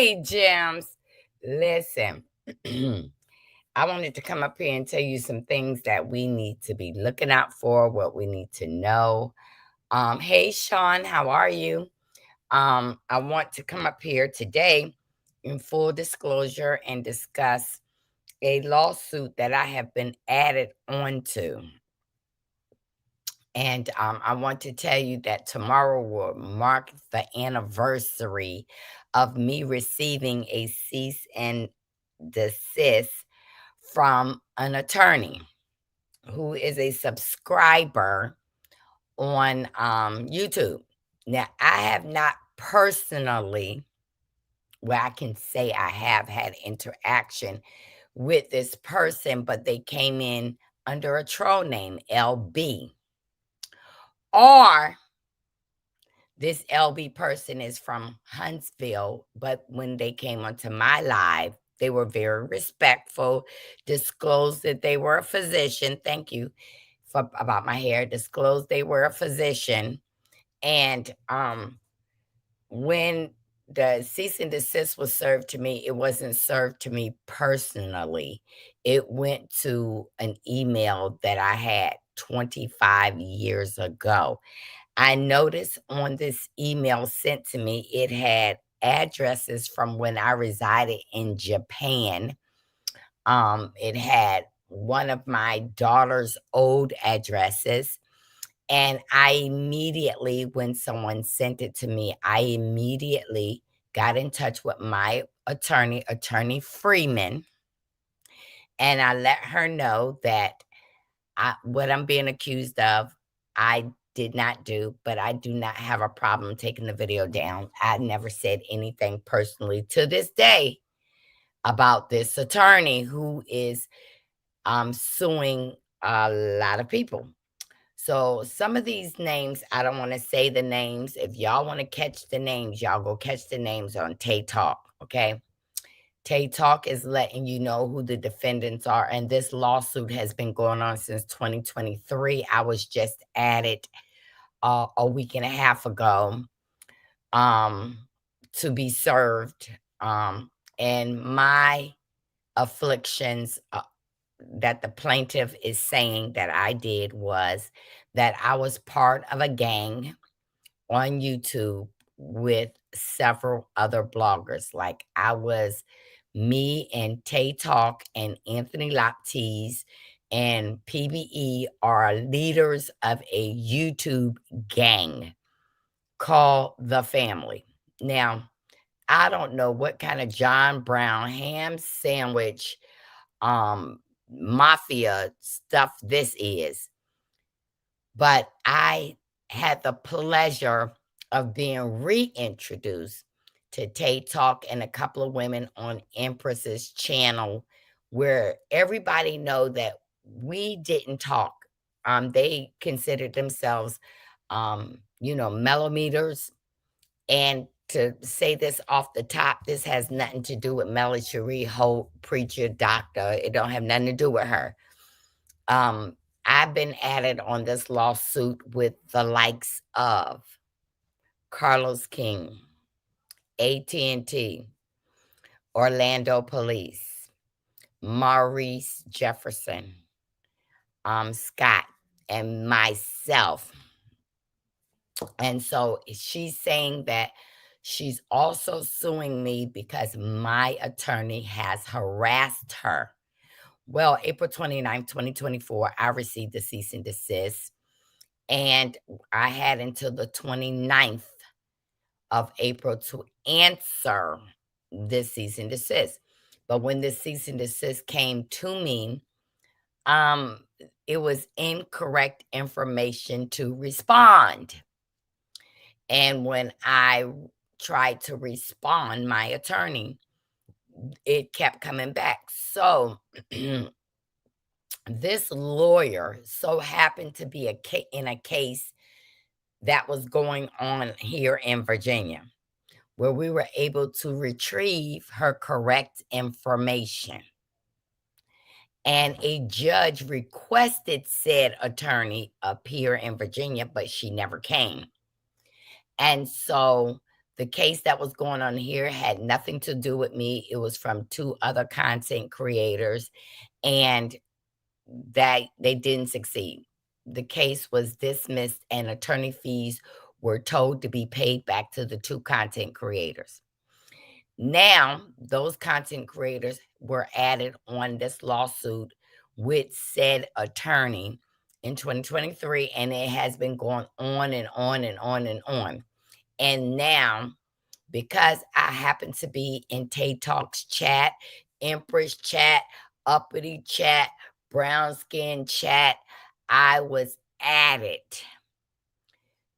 Hey, Gems. Listen, I wanted to come up here and tell you some things that we need to be looking out for, what we need to know. Hey, Sean, how are you? I want to come up here today in full disclosure and discuss a lawsuit that I have been added onto. And I want to tell you that tomorrow will mark the anniversary of me receiving a cease and desist from an attorney who is a subscriber on YouTube. Now, I have not personally, where I can say I have had interaction with this person, but they came in under a troll name, LB. Or this LB person is from Huntsville, but when they came onto my live, they were very respectful, disclosed that they were a physician. Thank you for about my hair. Disclosed they were a physician. And when the cease and desist was served to me, it wasn't served to me personally. It went to an email that I had 25 years ago. I noticed on this email sent to me, it had addresses from when I resided in Japan. It had one of my daughter's old addresses. And I immediately, when someone sent it to me, I immediately got in touch with my attorney, Attorney Freeman, and I let her know that what I'm being accused of, I did not do, but I do not have a problem taking the video down. I never said anything personally to this day about this attorney who is suing a lot of people. So some of these names, I don't want to say the names. If y'all want to catch the names, y'all go catch the names on Tay Talk, okay? Tay Talk is letting you know who the defendants are, and this lawsuit has been going on since 2023. I was just added a week and a half ago um, to be served, and my afflictions that the plaintiff is saying that I did was that I was part of a gang on YouTube with several other bloggers. Like I was me and Tay Talk and Anthony Laptease and PBE are leaders of a YouTube gang called The Family. Now, I don't know what kind of John Brown ham sandwich mafia stuff this is, but I had the pleasure of being reintroduced to Tay Talk and a couple of women on Empress's channel, where everybody know that we didn't talk. They considered themselves, mellometers. And to say this off the top, this has nothing to do with Melly Cherie Holt, preacher, doctor. It don't have nothing to do with her. I've been added on this lawsuit with the likes of Carlos King, AT&T, Orlando Police, Maurice Jefferson, Scott, and myself. And so she's saying that she's also suing me because my attorney has harassed her. Well, April 29th, 2024, I received the cease and desist, and I had until the 29th of April to answer this cease and desist. But when this cease and desist came to me, it was incorrect information to respond. And when I tried to respond, my attorney, it kept coming back. So this lawyer so happened to be in a case that was going on here in Virginia, where we were able to retrieve her correct information. And a judge requested said attorney appear in Virginia, but she never came. And so The case that was going on here had nothing to do with me. It was from 2 other content creators, and that they didn't succeed. The case was dismissed and attorney fees were told to be paid back to the 2 content creators. Now, those content creators were added on this lawsuit with said attorney in 2023, and it has been going on and on and on and on. And now, because I happen to be in Tay Talks chat, Empress chat, Uppity chat, Brown Skin chat, I was added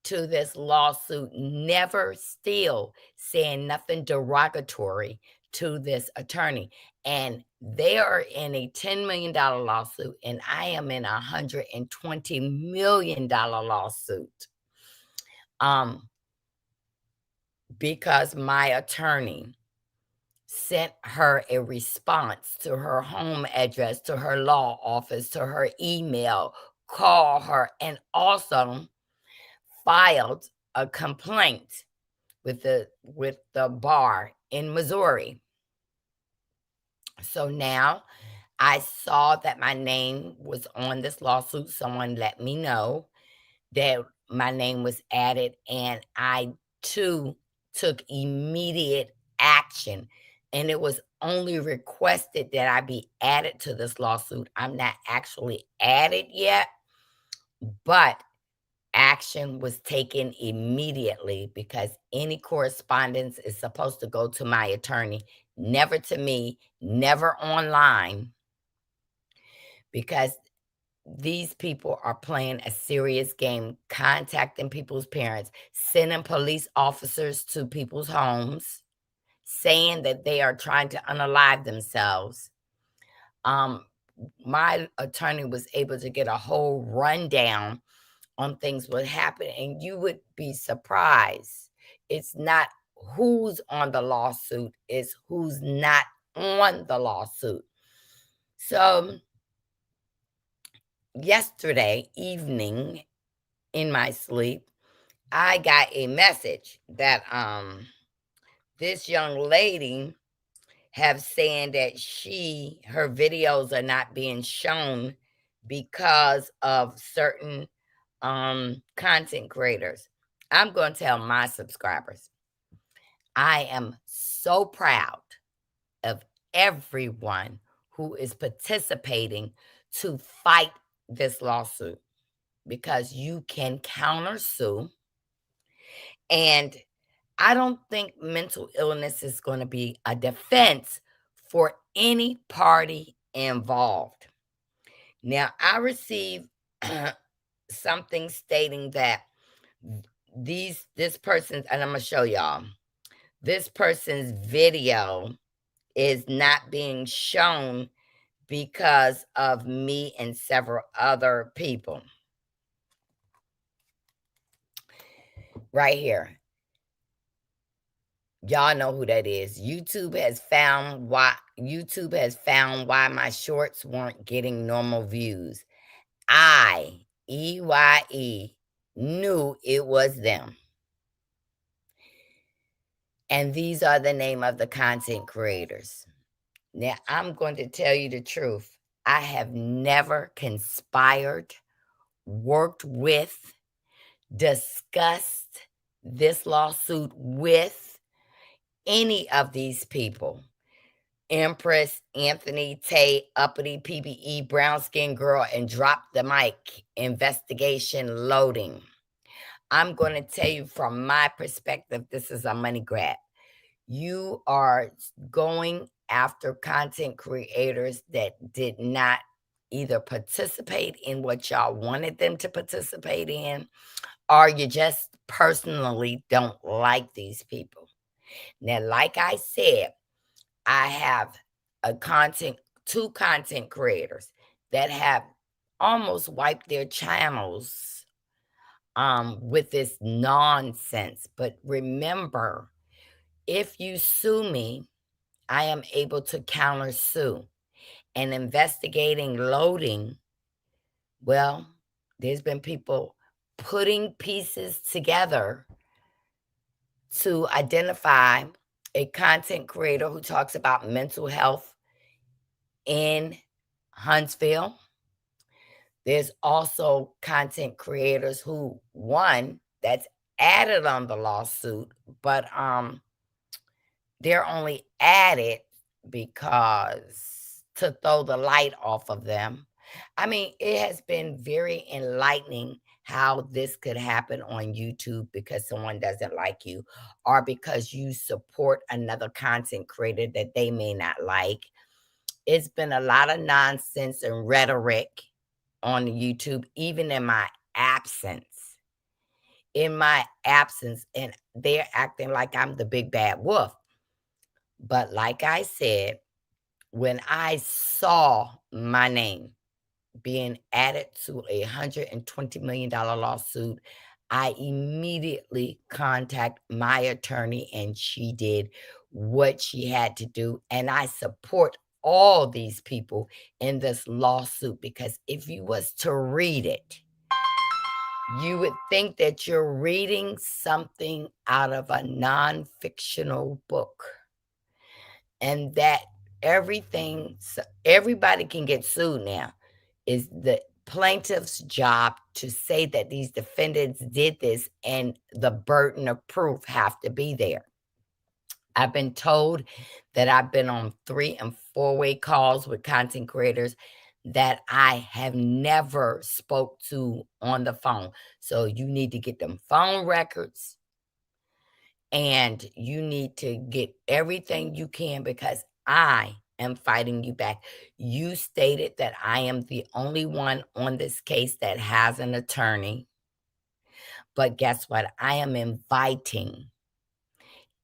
to this lawsuit, never still saying nothing derogatory to this attorney. And they are in a $10 million lawsuit, and I am in a $120 million lawsuit. Because my attorney sent her a response to her home address, to her law office, to her email, call her, and also filed a complaint with the bar in Missouri. So now I saw that my name was on this lawsuit. Someone let me know that my name was added, and I too took immediate action. And it was only requested that I be added to this lawsuit. I'm not actually added yet, but action was taken immediately because any correspondence is supposed to go to my attorney, never to me, never online, because these people are playing a serious game, contacting people's parents, sending police officers to people's homes, saying that they are trying to unalive themselves. My attorney was able to get a whole rundown on things what happened, and you would be surprised. It's not who's on the lawsuit, it's who's not on the lawsuit. So yesterday evening in my sleep, I got a message that this young lady have saying that her videos are not being shown because of certain content creators. I'm going to tell my subscribers, I am so proud of everyone who is participating to fight this lawsuit, because you can countersue. And I don't think mental illness is going to be a defense for any party involved. Now, I received something stating that this person's, and I'm going to show y'all, this person's video is not being shown because of me and several other people. Right here. Y'all know who that is. YouTube has found why my shorts weren't getting normal views. EYE, knew it was them. And these are the name of the content creators. Now, I'm going to tell you the truth. I have never conspired, worked with, discussed this lawsuit with any of these people. Empress, Anthony, Tay, Uppity, PBE, Brown Skin Girl, and Drop the Mic investigation loading. I'm going to tell you from my perspective, this is a money grab. You are going after content creators that did not either participate in what y'all wanted them to participate in, or you just personally don't like these people. Now, like I said, I have two content creators that have almost wiped their channels with this nonsense. But remember, if you sue me, I am able to countersue. And investigating loading, well, there's been people putting pieces together to identify a content creator who talks about mental health in Huntsville. There's also content creators who, one, that's added on the lawsuit, but they're only added because to throw the light off of them. I mean, it has been very enlightening how this could happen on YouTube because someone doesn't like you or because you support another content creator that they may not like. It's been a lot of nonsense and rhetoric on YouTube, even in my absence. In my absence, and they're acting like I'm the big bad wolf. But like I said, when I saw my name being added to a $120 million lawsuit, I immediately contact my attorney and she did what she had to do. And I support all these people in this lawsuit because if you was to read it, you would think that you're reading something out of a non-fictional book and that everybody can get sued now. Is the plaintiff's job to say that these defendants did this and the burden of proof have to be there. I've been told that I've been on 3 and 4-way calls with content creators that I have never spoke to on the phone. So you need to get them phone records and you need to get everything you can because I am fighting you back. You stated that I am the only one on this case that has an attorney. But guess what? I am inviting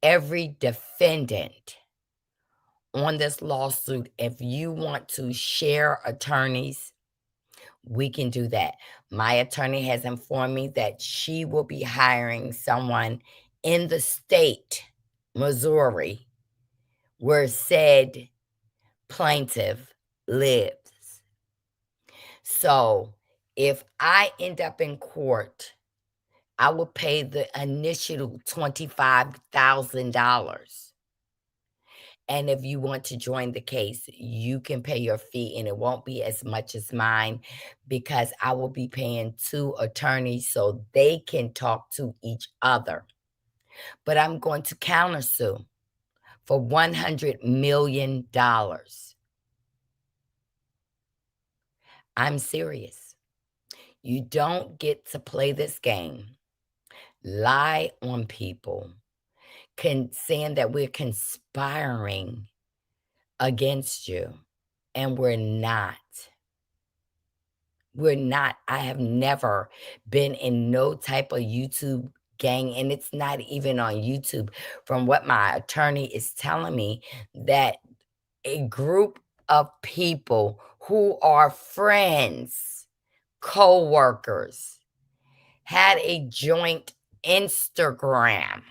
every defendant on this lawsuit. If you want to share attorneys, we can do that. My attorney has informed me that she will be hiring someone in the state, Missouri, where said plaintiff lives. So if I end up in court, I will pay the initial $25,000. And if you want to join the case, you can pay your fee and it won't be as much as mine because I will be paying 2 attorneys so they can talk to each other. But I'm going to countersue for $100 million. I'm serious. You don't get to play this game, lie on people, saying that we're conspiring against you, and we're not. We're not. I have never been in no type of YouTube gang, and it's not even on YouTube. From what my attorney is telling me, that a group of people who are friends, co-workers, had a joint Instagram.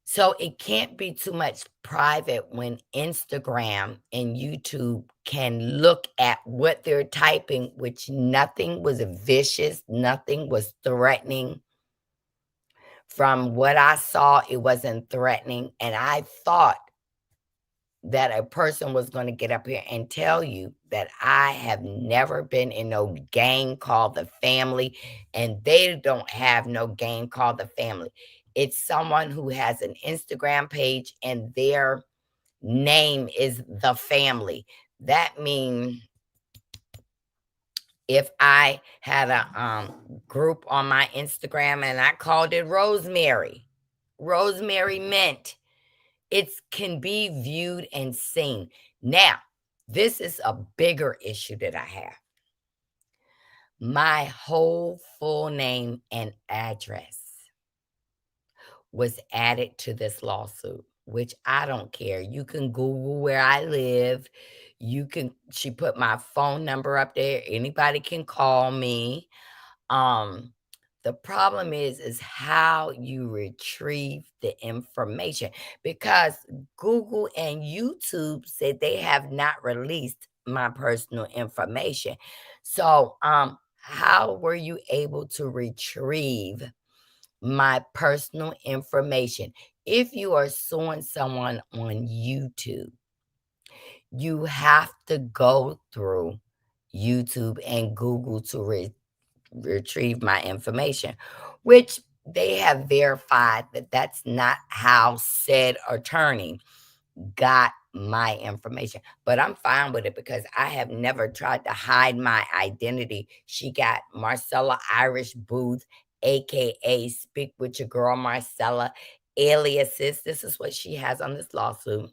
So it can't be too much private when Instagram and YouTube can look at what they're typing, which nothing was vicious, nothing was threatening. From what I saw, it wasn't threatening. And I thought that a person was going to get up here and tell you that I have never been in no gang called the family, and they don't have no gang called the family. It's someone who has an Instagram page and their name is the family. That means if I had a group on my Instagram and I called it Rosemary, Rosemary Mint, it can be viewed and seen. Now, this is a bigger issue that I have. My whole full name and address was added to this lawsuit, which I don't care. You can Google where I live. She put my phone number up there. Anybody can call me. Um, the problem is how you retrieve the information because Google and YouTube said they have not released my personal information. So, how were you able to retrieve my personal information. If you are suing someone on YouTube, you have to go through YouTube and Google to retrieve my information, which they have verified that that's not how said attorney got my information. But I'm fine with it because I have never tried to hide my identity. She got Marcella Irish Booth, aka Speak with Your Girl Marcella, aliases. This is what she has on this lawsuit.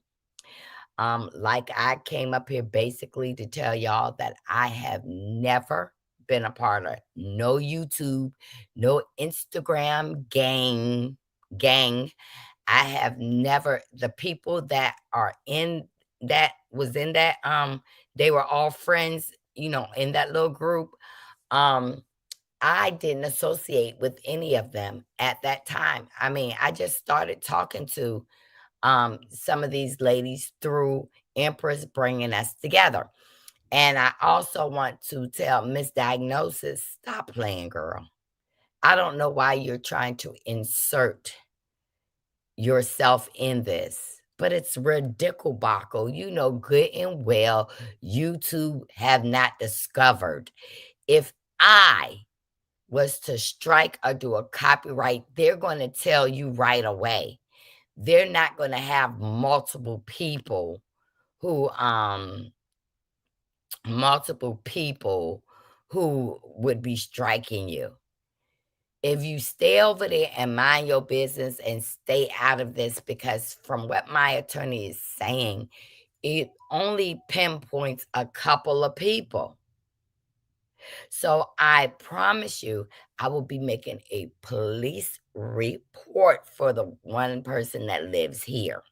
Like I came up here basically to tell y'all that I have never been a part of no YouTube, no Instagram gang. I have never the people that are in that was in that they were all friends, in that little group. Um I didn't associate with any of them at that time. I mean, I just started talking to some of these ladies through Empress bringing us together. And I also want to tell Miss Diagnosis, stop playing, girl. I don't know why you're trying to insert yourself in this, but it's ridiculous. You know good and well YouTube have not discovered. If I was to strike or do a copyright, they're going to tell you right away. They're not going to have who um multiple people who would be striking you. If you stay over there and mind your business and stay out of this, because from what my attorney is saying, it only pinpoints a couple of people. So I promise you, I will be making a police report for the one person that lives here.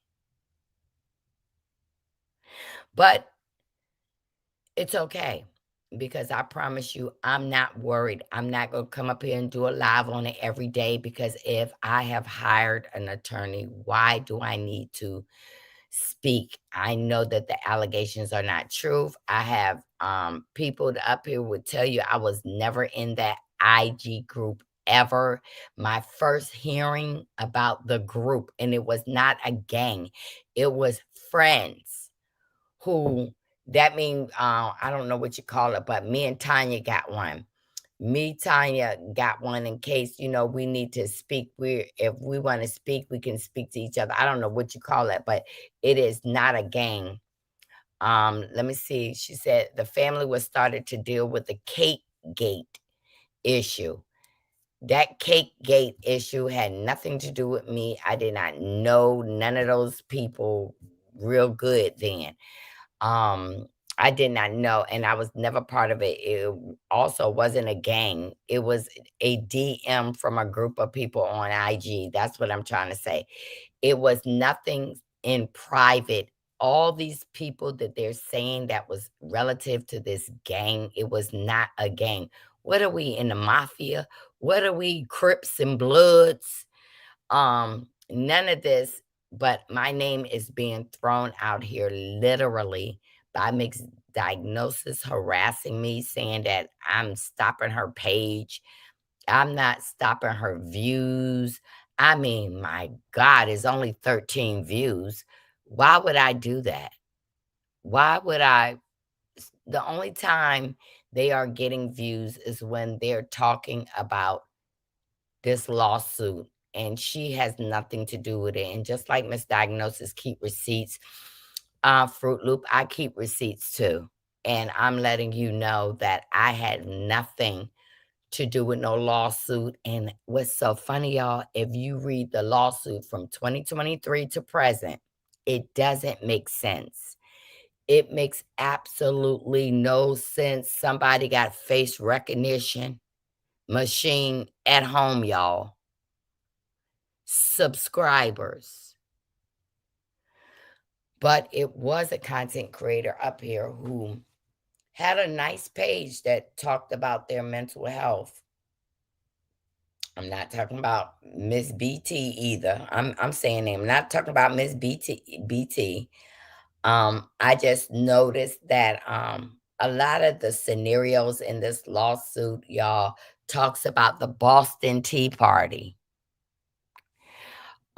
But it's okay because I promise you, I'm not worried. I'm not going to come up here and do a live on it every day because if I have hired an attorney, why do I need to speak? I know that the allegations are not true. I have people up here would tell you I was never in that IG group ever. My first hearing about the group, and it was not a gang, it was friends who that mean I don't know what you call it, but me and Tanya got one. Me, Tanya got one in case, we need to speak. If we want to speak, we can speak to each other. I don't know what you call it, but it is not a gang. Let me see. She said the family was started to deal with the cake gate issue. That cake gate issue had nothing to do with me. I did not know none of those people real good then. Um, I did not know, and I was never part of it. It also wasn't a gang. It was a DM from a group of people on IG. That's what I'm trying to say. It was nothing in private. All these people that they're saying that was relative to this gang, it was not a gang. What are we in the mafia? What are we, Crips and Bloods? None of this, but my name is being thrown out here literally by mixed diagnosis harassing me, saying that I'm stopping her page. I'm not stopping her views. I mean, my God, it's only 13 views. Why would I do that? Why would I? The only time they are getting views is when they're talking about this lawsuit, and she has nothing to do with it. And just like Misdiagnosis keep receipts, Fruit Loop, I keep receipts too. And I'm letting you know that I had nothing to do with no lawsuit. And what's so funny, y'all, if you read the lawsuit from 2023 to present, it doesn't make sense. It makes absolutely no sense. Somebody got face recognition machine at home, y'all. Subscribers. But it was a content creator up here who had a nice page that talked about their mental health. I'm not talking about Miss BT either. I'm saying I'm not talking about Miss BT. I just noticed that a lot of the scenarios in this lawsuit, y'all, talks about the Boston Tea Party.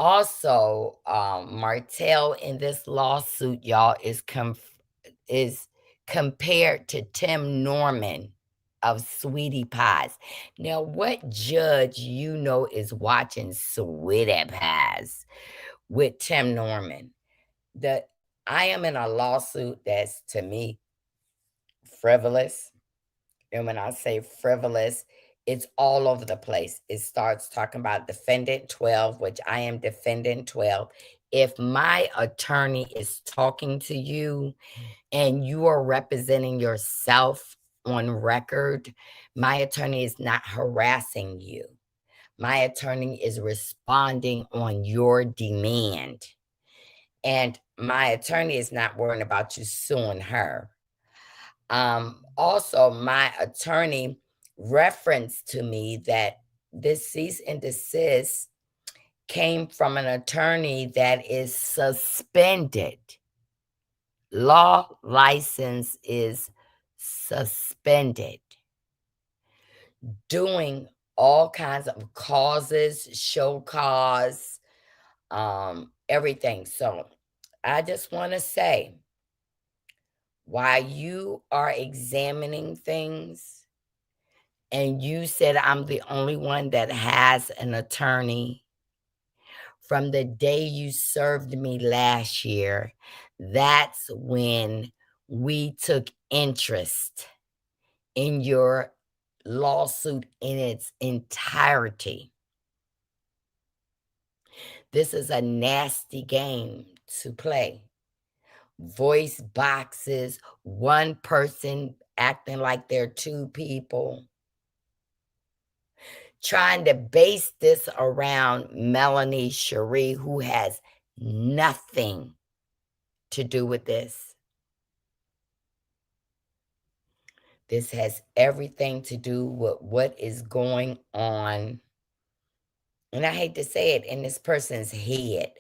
Also, Martell in this lawsuit, y'all, is compared to Tim Norman of Sweetie Pies. Now, what judge you know is watching Sweetie Pies with Tim Norman? The I am in a lawsuit that's, to me, frivolous. And when I say frivolous, it's all over the place. It starts talking about defendant 12, which I am defendant 12. If my attorney is talking to you and you are representing yourself on record, my attorney is not harassing you. My attorney is responding on your demand. And my attorney is not worrying about you suing her. Also, my attorney referenced to me that this cease and desist came from an attorney that is suspended. Law license is suspended, doing all kinds of causes, show cause, everything. So I just want to say, while you are examining things, and you said I'm the only one that has an attorney, from the day you served me last year, that's when we took interest in your lawsuit in its entirety. This is a nasty game to play. Voice boxes, one person acting like they're two people, trying to base this around Melanie Cherie, who has nothing to do with this. This has everything to do with what is going on. And I hate to say it, in this person's head,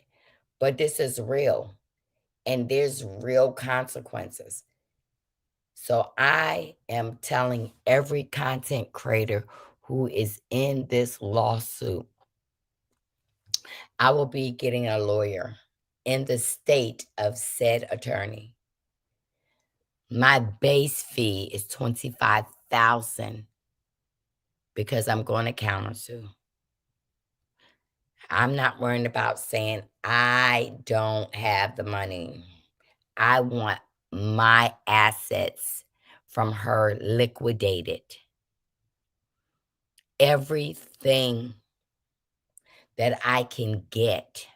but this is real. And there's real consequences. So I am telling every content creator who is in this lawsuit, I will be getting a lawyer in the state of said attorney. My base fee is $25,000 because I'm going to countersue. I'm not worrying about saying I don't have the money. I want my assets from her liquidated. Everything that I can get,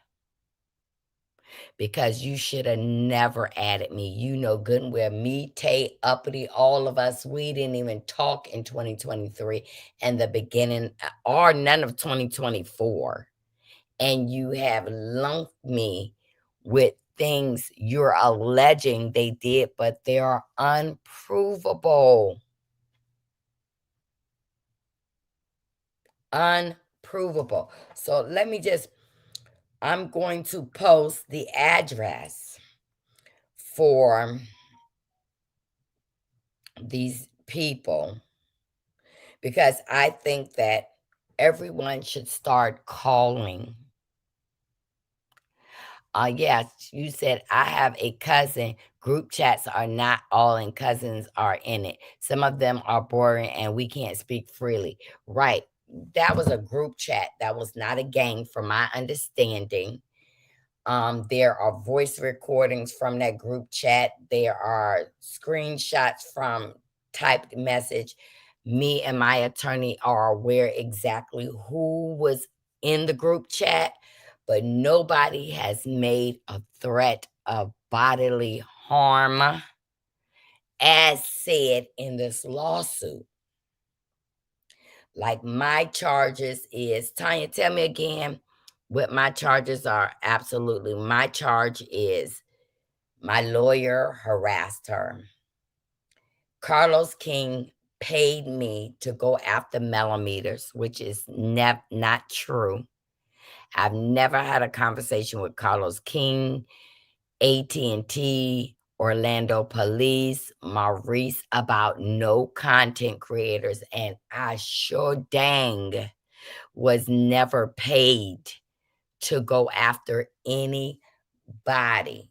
because you should have never added me. You know good and well, me, Tay, Uppity, all of us, we didn't even talk in 2023 and the beginning or none of 2024. And you have lumped me with things you're alleging they did, but they are unprovable. Unprovable. So let me just, I'm going to post the address for these people because I think that everyone should start calling. Yes, you said I have a cousin. Group chats are not all, and cousins are in it. Some of them are boring and we can't speak freely. Right. That was a group chat. That was not a gang, from my understanding. There are voice recordings from that group chat. There are screenshots from typed message. Me and my attorney are aware exactly who was in the group chat, but nobody has made a threat of bodily harm as said in this lawsuit. Like my charges is, Tanya, tell me again what my charges are. Absolutely. My charge is my lawyer harassed her. Carlos King paid me to go after millimeters, which is not true. I've never had a conversation with Carlos King, AT&T, Orlando Police, Maurice about no content creators, and I sure dang was never paid to go after anybody.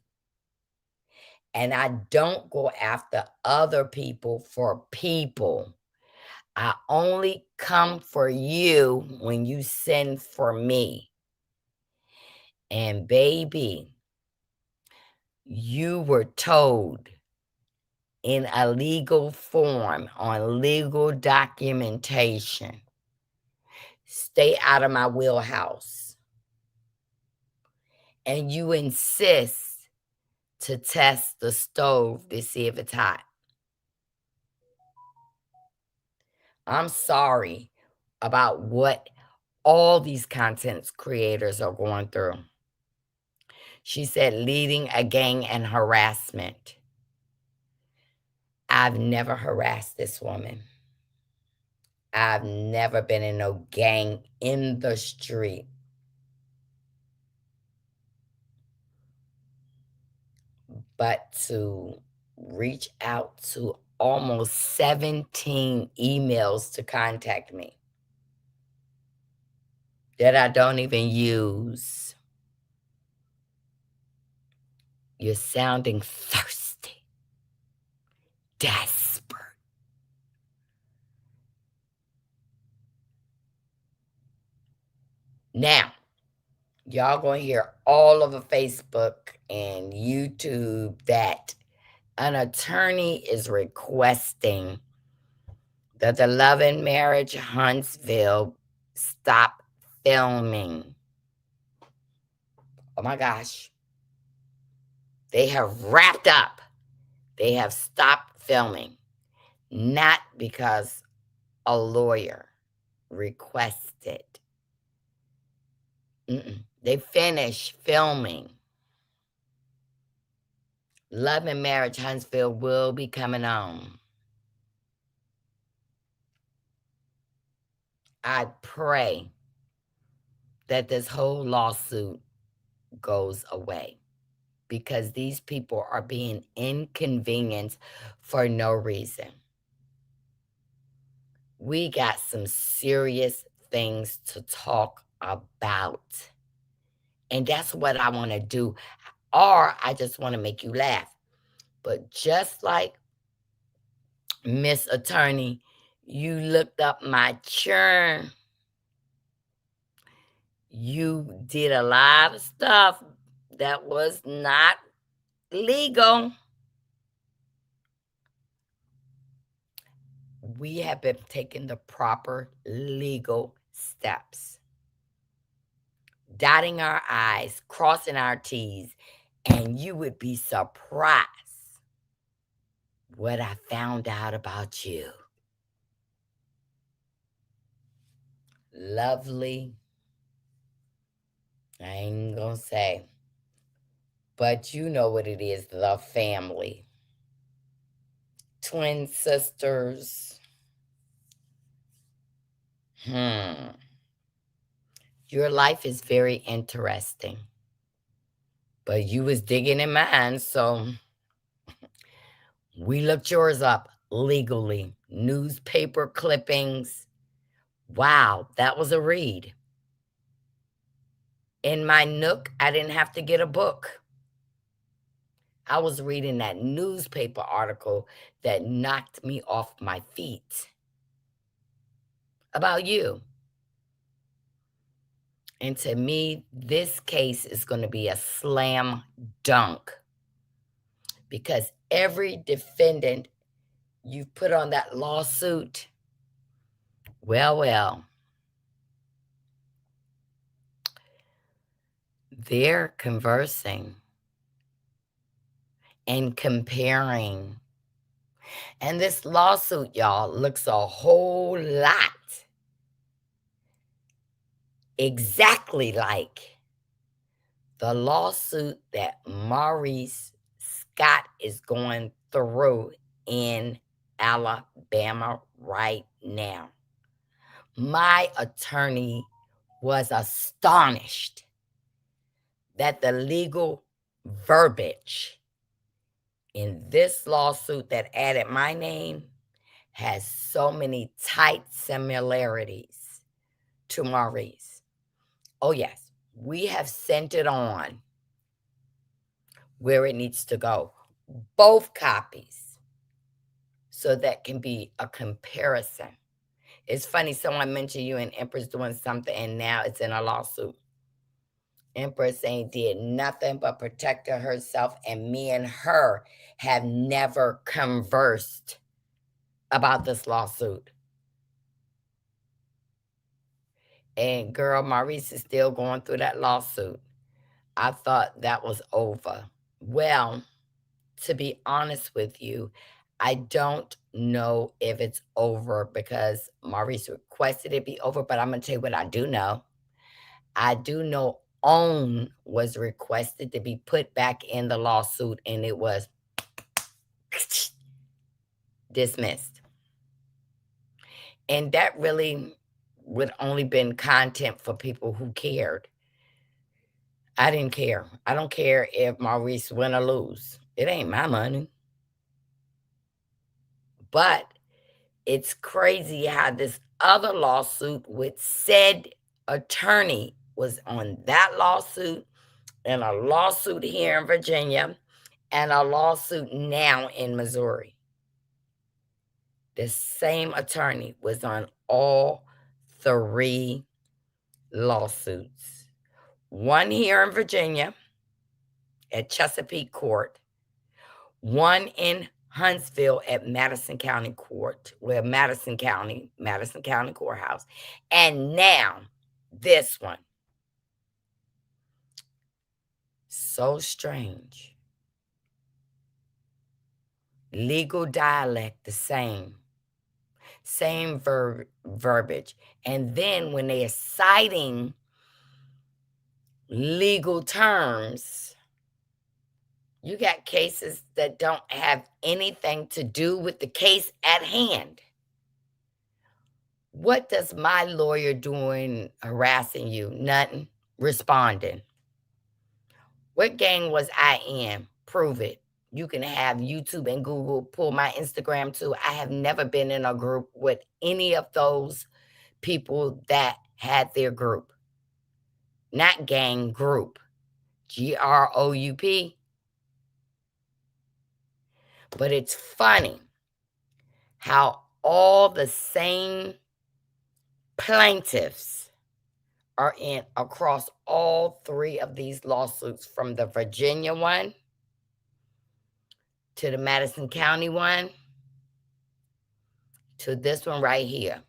And I don't go after other people for people. I only come for you when you send for me. And baby, you were told in a legal form on legal documentation, stay out of my wheelhouse. And you insist to test the stove to see if it's hot. I'm sorry about what all these content creators are going through. She said, leading a gang and harassment. I've never harassed this woman. I've never been in no gang in the street. But to reach out to almost 17 emails to contact me that I don't even use. You're sounding thirsty, desperate. Now, y'all gonna hear all over Facebook and YouTube that an attorney is requesting that the Love and Marriage Huntsville stop filming. Oh my gosh. They have wrapped up. They have stopped filming. Not because a lawyer requested. They finished filming. Love and Marriage Huntsville will be coming on. I pray that this whole lawsuit goes away because these people are being inconvenienced for no reason. We got some serious things to talk about. And that's what I want to do. Or I just want to make you laugh. But just like Miss Attorney, you looked up my churn. You did a lot of stuff that was not legal. We have been taking the proper legal steps, dotting our I's, crossing our T's, and you would be surprised what I found out about you. Lovely. I ain't gonna say, but you know what it is, the family. Twin sisters. Your life is very interesting. But you was digging in mine, so we looked yours up legally. Newspaper clippings. Wow, that was a read. In my nook, I didn't have to get a book. I was reading that newspaper article that knocked me off my feet about you. And to me, this case is going to be a slam dunk because every defendant you've put on that lawsuit, well, they're conversing and comparing. And this lawsuit, y'all, looks a whole lot exactly like the lawsuit that Maurice Scott is going through in Alabama right now. My attorney was astonished that the legal verbiage in this lawsuit that added my name has so many tight similarities to Maurice. Oh, yes. We have sent it on where it needs to go. Both copies. So that can be a comparison. It's funny, someone mentioned you and Empress doing something, and now it's in a lawsuit. Empress ain't did nothing but protected herself, and me and her have never conversed about this lawsuit. And girl, Maurice is still going through that lawsuit. I thought that was over. Well, to be honest with you, I don't know if it's over because Maurice requested it be over, but I'm going to tell you what I do know. I do know OWN was requested to be put back in the lawsuit, and it was dismissed. And that really would only been content for people who cared. I didn't care. I don't care if Maurice win or lose. It ain't my money. But it's crazy how this other lawsuit with said attorney was on that lawsuit, and a lawsuit here in Virginia, and a lawsuit now in Missouri. The same attorney was on all three lawsuits. One here in Virginia at Chesapeake Court, one in Huntsville at Madison County Court, Madison County Courthouse, and now this one. So strange. Legal dialect the same. Same verbiage. And then when they are citing legal terms, you got cases that don't have anything to do with the case at hand. What does my lawyer doing harassing you? Nothing. Responding. What gang was I in? Prove it. You can have YouTube and Google pull my Instagram too. I have never been in a group with any of those people that had their group. Not gang, group. GROUP. But it's funny how all the same plaintiffs are in across all three of these lawsuits, from the Virginia one to the Madison County one to this one right here.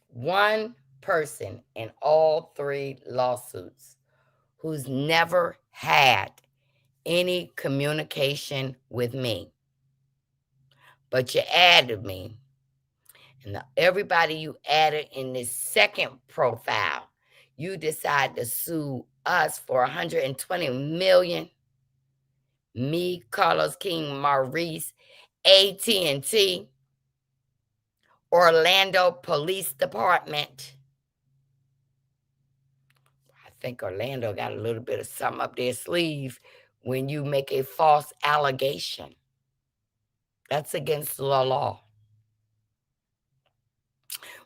One person in all three lawsuits who's never had any communication with me. But you added me. And everybody you added in this second profile, you decide to sue us for $120 million. Me, Carlos King, Maurice, AT&T, Orlando Police Department. I think Orlando got a little bit of something up their sleeve when you make a false allegation. That's against the law.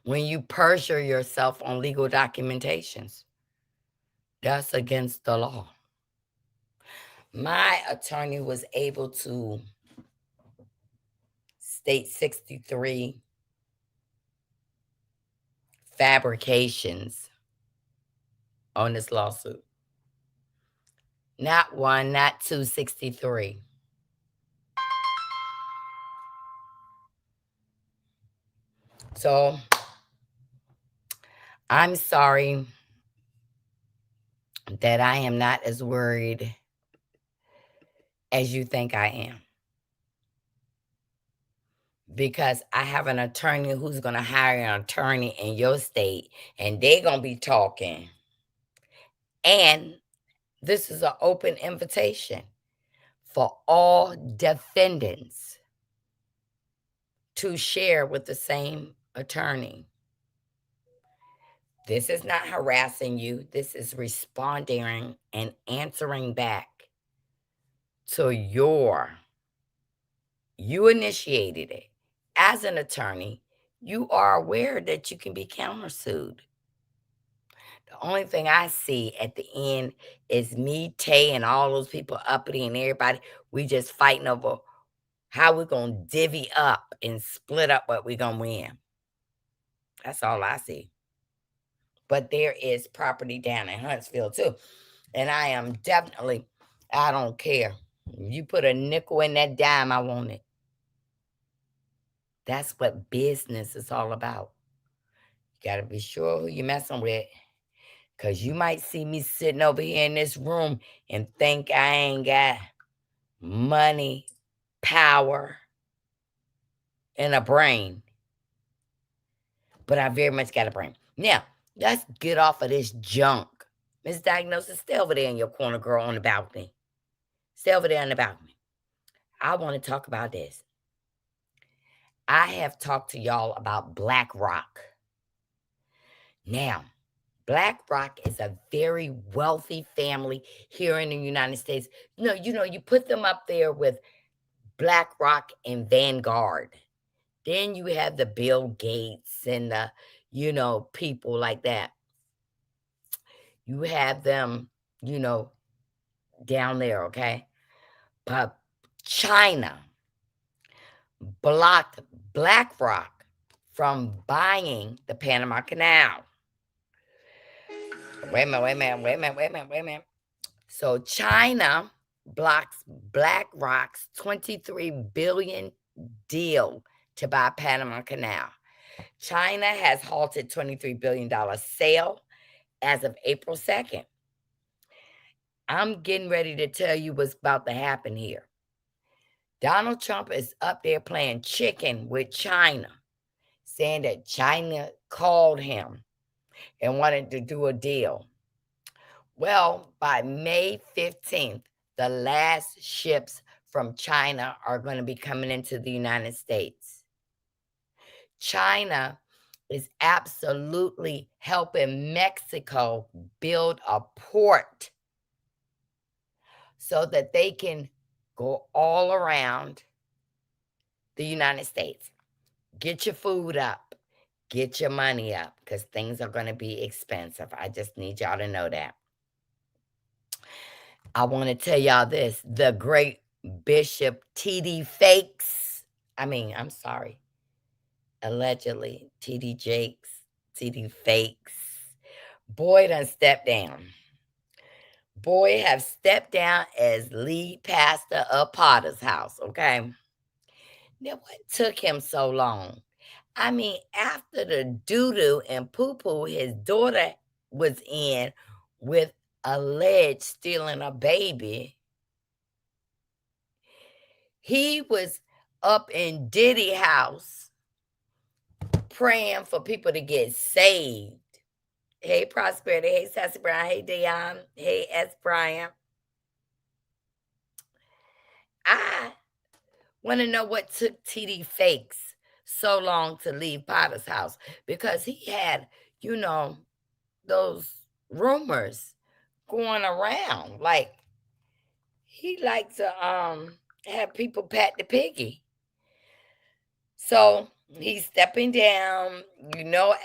When you perjure yourself on legal documentations, that's against the law. My attorney was able to state 63 fabrications on this lawsuit. Not one, not two, 63. So I'm sorry that I am not as worried as you think I am. Because I have an attorney who's going to hire an attorney in your state, and they're going to be talking. And this is an open invitation for all defendants to share with the same attorney. This is not harassing you. This is responding and answering back to you initiated it as an attorney. you are aware that you can be countersued. The only thing I see at the end is me, Tay, and all those people uppity and everybody. We just fighting over how we're going to divvy up and split up what we're going to win. That's all I see. But there is property down in Huntsville too. And I am definitely, I don't care. You put a nickel in that dime, I want it. That's what business is all about. You got to be sure who you're messing with. Because you might see me sitting over here in this room and think I ain't got money, power, and a brain. But I very much got a brain. Now, let's get off of this junk. Misdiagnosis, stay over there in your corner, girl, on the balcony. Stay over there on the balcony. I want to talk about this. I have talked to y'all about BlackRock. Now, BlackRock is a very wealthy family here in the United States. You put them up there with BlackRock and Vanguard. Then you have the Bill Gates and the, people like that. You have them, down there, okay? But China blocked BlackRock from buying the Panama Canal. Wait a minute. So China blocks BlackRock's $23 billion deal to buy Panama Canal. China has halted $23 billion sale as of April 2nd. I'm getting ready to tell you what's about to happen here. Donald Trump is up there playing chicken with China, saying that China called him and wanted to do a deal. Well, by May 15th, the last ships from China are going to be coming into the United States. China is absolutely helping Mexico build a port so that they can go all around the United States. Get your food up. Get your money up, because things are going to be expensive. I just need y'all to know that. I want to tell y'all this. The great Bishop T.D. Allegedly, T.D. Jakes, T.D. Fakes. Boy done stepped down. Boy have stepped down as lead pastor of Potter's House, okay? Now, what took him so long? I mean, after the doo-doo and poo-poo his daughter was in with alleged stealing a baby, he was up in Diddy house praying for people to get saved. Hey, Prosperity. Hey, Sassy Brown. Hey, Dion. Hey, S. Brian. I want to know what took TD Fakes so long to leave Potter's House, because he had, those rumors going around. Like, he liked to have people pat the piggy. So he's stepping down.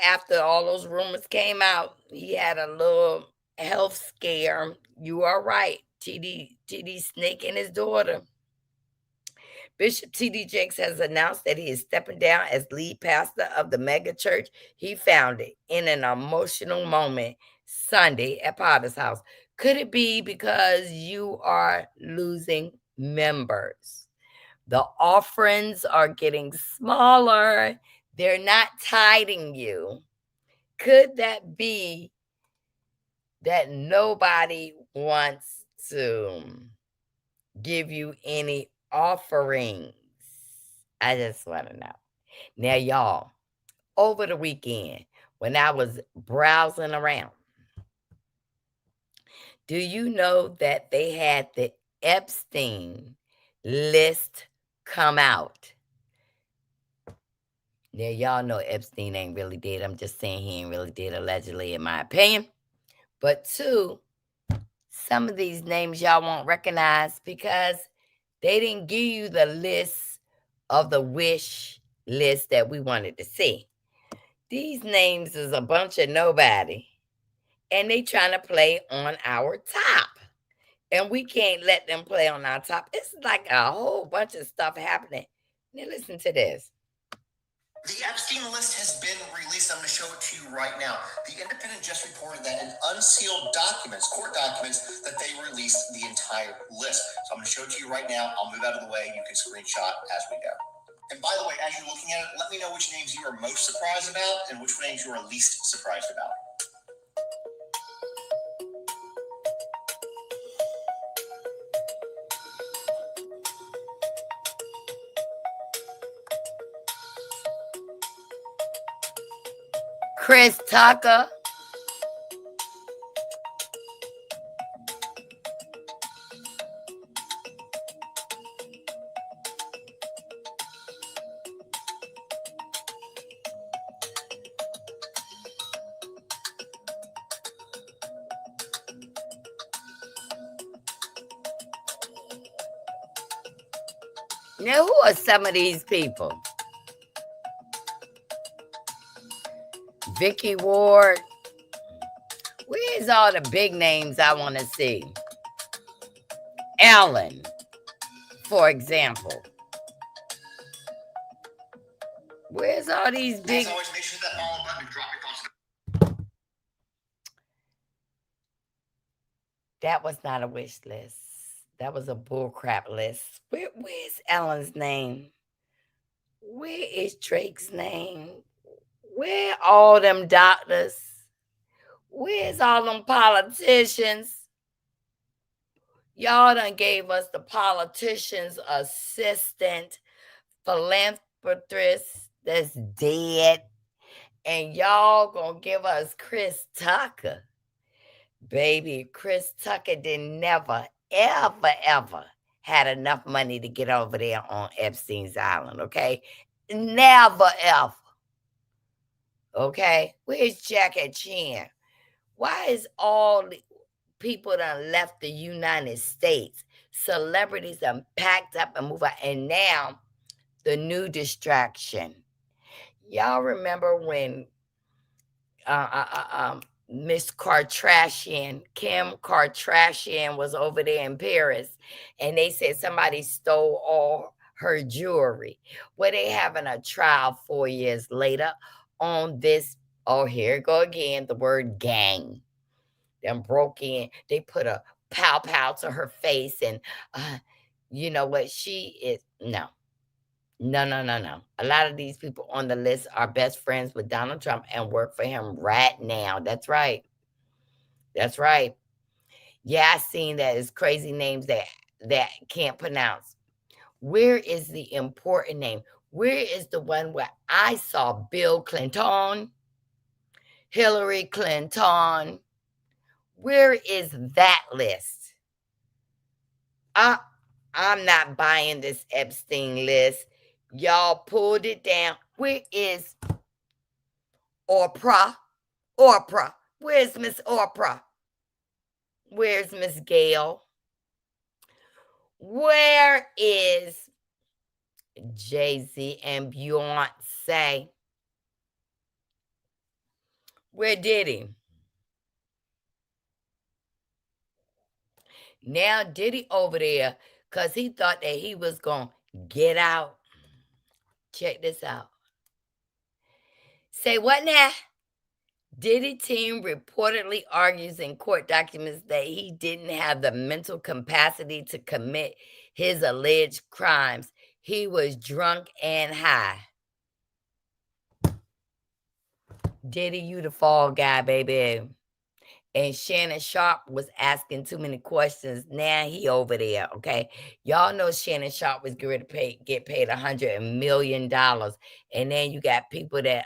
After all those rumors came out, he had a little health scare. You are right. TD Snake and his daughter. Bishop T.D. Jakes has announced that he is stepping down as lead pastor of the mega church he founded in an emotional moment Sunday at Potter's House. Could it be because you are losing members? The offerings are getting smaller. They're not tithing you. Could that be that nobody wants to give you any offerings? I just want to know. Now, y'all, over the weekend, when I was browsing around, do you know that they had the Epstein list come out? Now, y'all know Epstein ain't really dead. I'm just saying he ain't really dead, allegedly, in my opinion. But two, some of these names y'all won't recognize because they didn't give you the list of the wish list that we wanted to see. These names is a bunch of nobody, and they trying to play on our top. And we can't let them play on our top. It's like a whole bunch of stuff happening. Now listen to this. The Epstein list has been released. I'm going to show it to you right now. The Independent just reported that in unsealed documents, court documents, that they released the entire list. So I'm going to show it to you right now. I'll move out of the way. You can screenshot as we go. And by the way, as you're looking at it, let me know which names you are most surprised about and which names you are least surprised about. Chris Tucker. Now, who are some of these people? Vicky Ward. Where's all the big names I want to see? Ellen, for example. Where's all these big... As always, make sure that follow button and drop your thoughts. That was not a wish list. That was a bullcrap list. Where's Ellen's name? Where is Drake's name? Where all them doctors? Where's all them politicians? Y'all done gave us the politician's assistant, philanthropist that's dead. And y'all gonna give us Chris Tucker. Baby, Chris Tucker never, ever had enough money to get over there on Epstein's Island, okay? Never, ever. Okay? Where's Jackie Chan? Why is all the people done left the United States? Celebrities done packed up and moved out. And now, the new distraction. Y'all remember when Miss Kardashian, Kim Kardashian, was over there in Paris, and they said somebody stole all her jewelry. Well, they having a trial 4 years later on this. Oh, here it go again, the word gang. Them broke in. They put a pow pow to her face, and you know what? She is no. No. A lot of these people on the list are best friends with Donald Trump and work for him right now. That's right. That's right. Yeah, I seen that. It's crazy names that can't pronounce. Where is the important name? Where is the one where I saw Bill Clinton, Hillary Clinton? Where is that list? I'm not buying this Epstein list. Y'all pulled it down. Where is Oprah? Oprah. Where's Miss Oprah? Where's Miss Gail? Where is Jay-Z and Beyonce? Where did he? Now Diddy over there because he thought that he was going to get out. Check this out. Say what now? Diddy team reportedly argues in court documents that he didn't have the mental capacity to commit his alleged crimes. He was drunk and high. Diddy, you the fall guy, baby. And Shannon Sharp was asking too many questions. Now he over there, okay? Y'all know Shannon Sharp was going to get paid $100 million. And then you got people that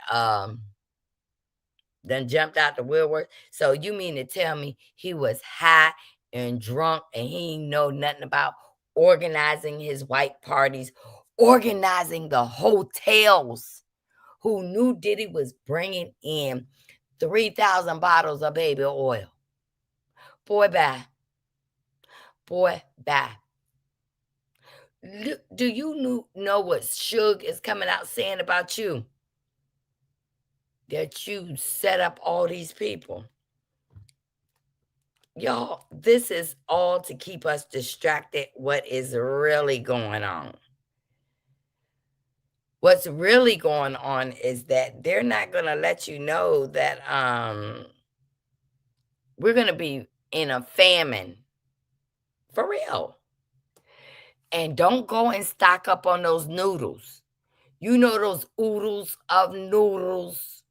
done jumped out the woodwork. So you mean to tell me he was high and drunk and he ain't know nothing about organizing his white parties, organizing the hotels, who knew Diddy was bringing in 3,000 bottles of baby oil? Boy, bye. Boy, bye. Do you know what Suge is coming out saying about you? That you set up all these people. Y'all, this is all to keep us distracted what is really going on. What's really going on is that they're not going to let you know that we're going to be in a famine. For real. And don't go and stock up on those noodles. You know those oodles of noodles.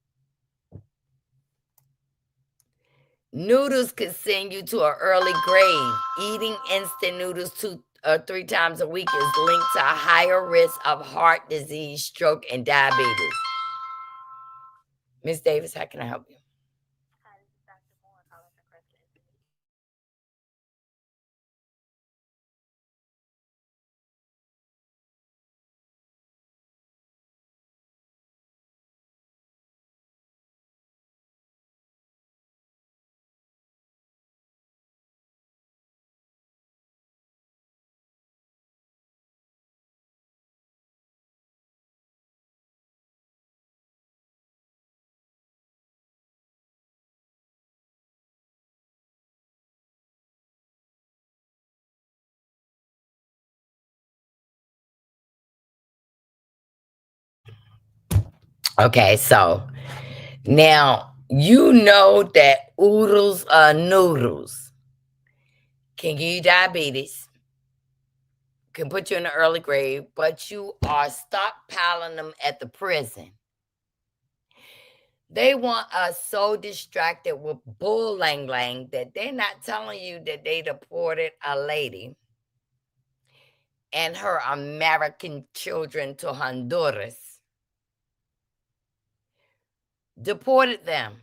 Noodles could send you to an early grave. Eating instant noodles 2 or 3 times a week is linked to a higher risk of heart disease, stroke, and diabetes. Miss Davis, how can I help you? Okay, so now you know that oodles of noodles can give you diabetes, can put you in the early grave, but you are stockpiling them at the prison. They want us so distracted with bull lang lang that they're not telling you that they deported a lady and her American children to Honduras. Deported them.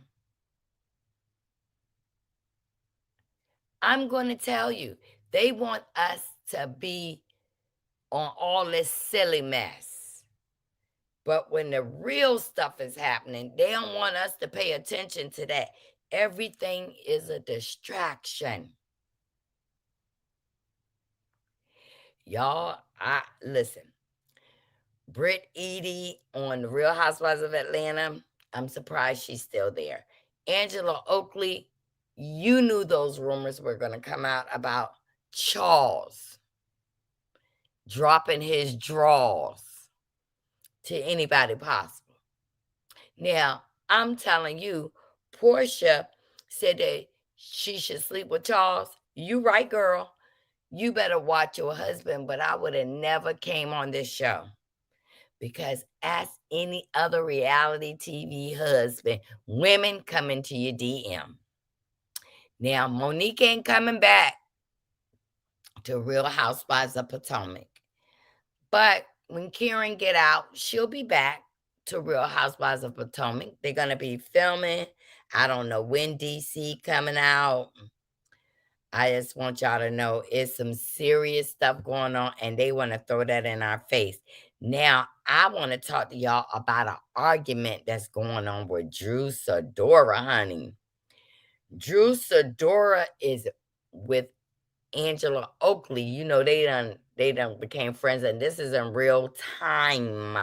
I'm going to tell you, they want us to be on all this silly mess. But when the real stuff is happening, they don't want us to pay attention to that. Everything is a distraction. Y'all, I listen. Britt Eady on The Real Housewives of Atlanta. I'm surprised she's still there. Angela Oakley, you knew those rumors were going to come out about Charles dropping his drawers to anybody possible. Now, I'm telling you, Portia said that she should sleep with Charles. You right, girl. You better watch your husband, but I would have never came on this show. Because ask any other reality TV husband, women come into your DM. Now, Monique ain't coming back to Real Housewives of Potomac. But when Karen get out, she'll be back to Real Housewives of Potomac. They're going to be filming. I don't know when DC coming out. I just want y'all to know it's some serious stuff going on, and they want to throw that in our face. Now, I want to talk to y'all about an argument that's going on with Drew Sidora, honey. Drew Sidora is with Angela Oakley. You know, they done became friends, and this is in real time.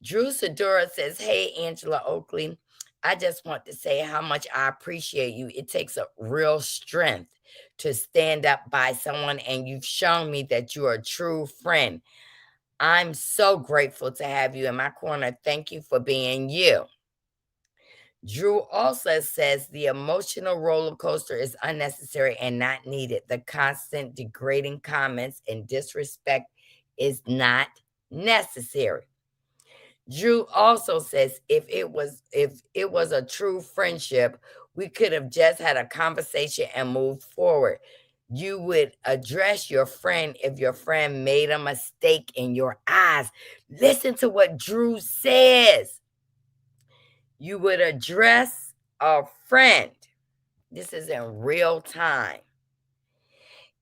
Drew Sidora says, "Hey, Angela Oakley, I just want to say how much I appreciate you. It takes a real strength to stand up by someone, and you've shown me that you are a true friend. I'm so grateful to have you in my corner. Thank you for being you." Drew also says the emotional roller coaster is unnecessary and not needed. The constant degrading comments and disrespect is not necessary. Drew also says if it was a true friendship, we could have just had a conversation and moved forward. You would address your friend if your friend made a mistake in your eyes. Listen to what Drew says. You would address a friend. This is in real time.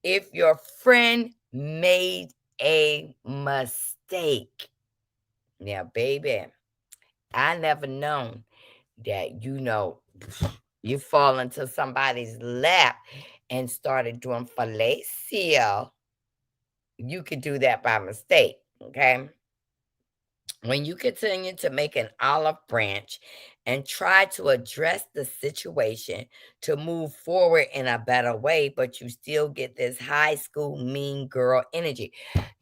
If your friend made a mistake. Now, baby, I never known that, you fall into somebody's lap and started doing fellatio you could do that by mistake, okay? When you continue to make an olive branch and try to address the situation to move forward in a better way, but you still get this high school mean girl energy.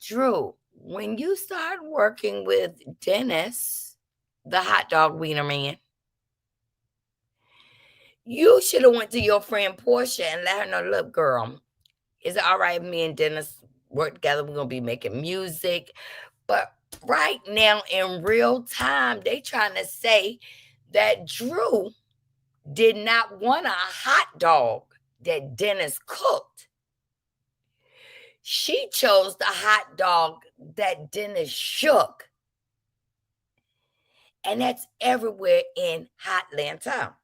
Drew, when you start working with Dennis, the hot dog wiener man, you should have went to your friend Portia and let her know, look, girl, is it all right if me and Dennis work together? We're gonna be making music. But right now in real time, they trying to say that Drew did not want a hot dog that Dennis cooked. She chose the hot dog that Dennis shook. And that's everywhere in Hotlanta.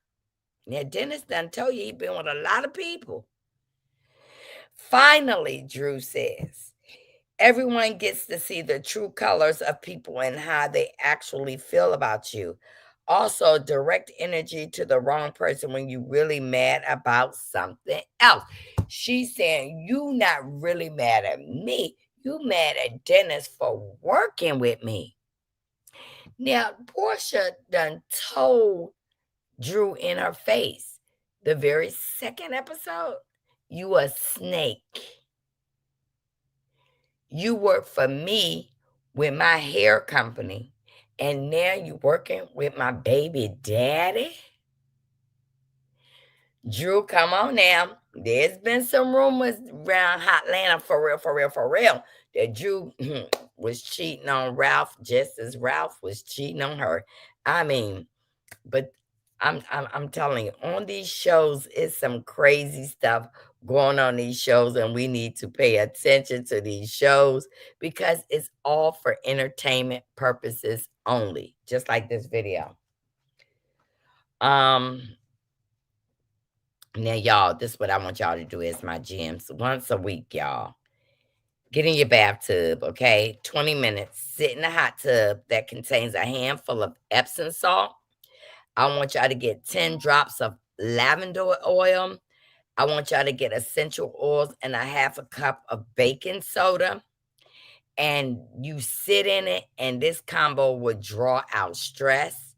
Now, Dennis done told you he been with a lot of people. Finally, Drew says, everyone gets to see the true colors of people and how they actually feel about you. Also, direct energy to the wrong person when you really mad about something else. She's saying you not really mad at me. You mad at Dennis for working with me. Now, Portia done told Drew in her face the very second episode, you a snake. You work for me with my hair company, and now you working with my baby daddy? Drew, come on now. There's been some rumors around Hotlanta for real, for real, for real, that Drew was cheating on Ralph just as Ralph was cheating on her. I mean, but I'm telling you, on these shows, it's some crazy stuff going on these shows, and we need to pay attention to these shows because it's all for entertainment purposes only, just like this video. Um, Now, y'all, this is what I want y'all to do as my gems. Once a week, y'all. Get in your bathtub, okay? 20 minutes. Sit in a hot tub that contains a handful of Epsom salt. I want y'all to get 10 drops of lavender oil. I want y'all to get essential oils and a half a cup of baking soda. And you sit in it, and this combo will draw out stress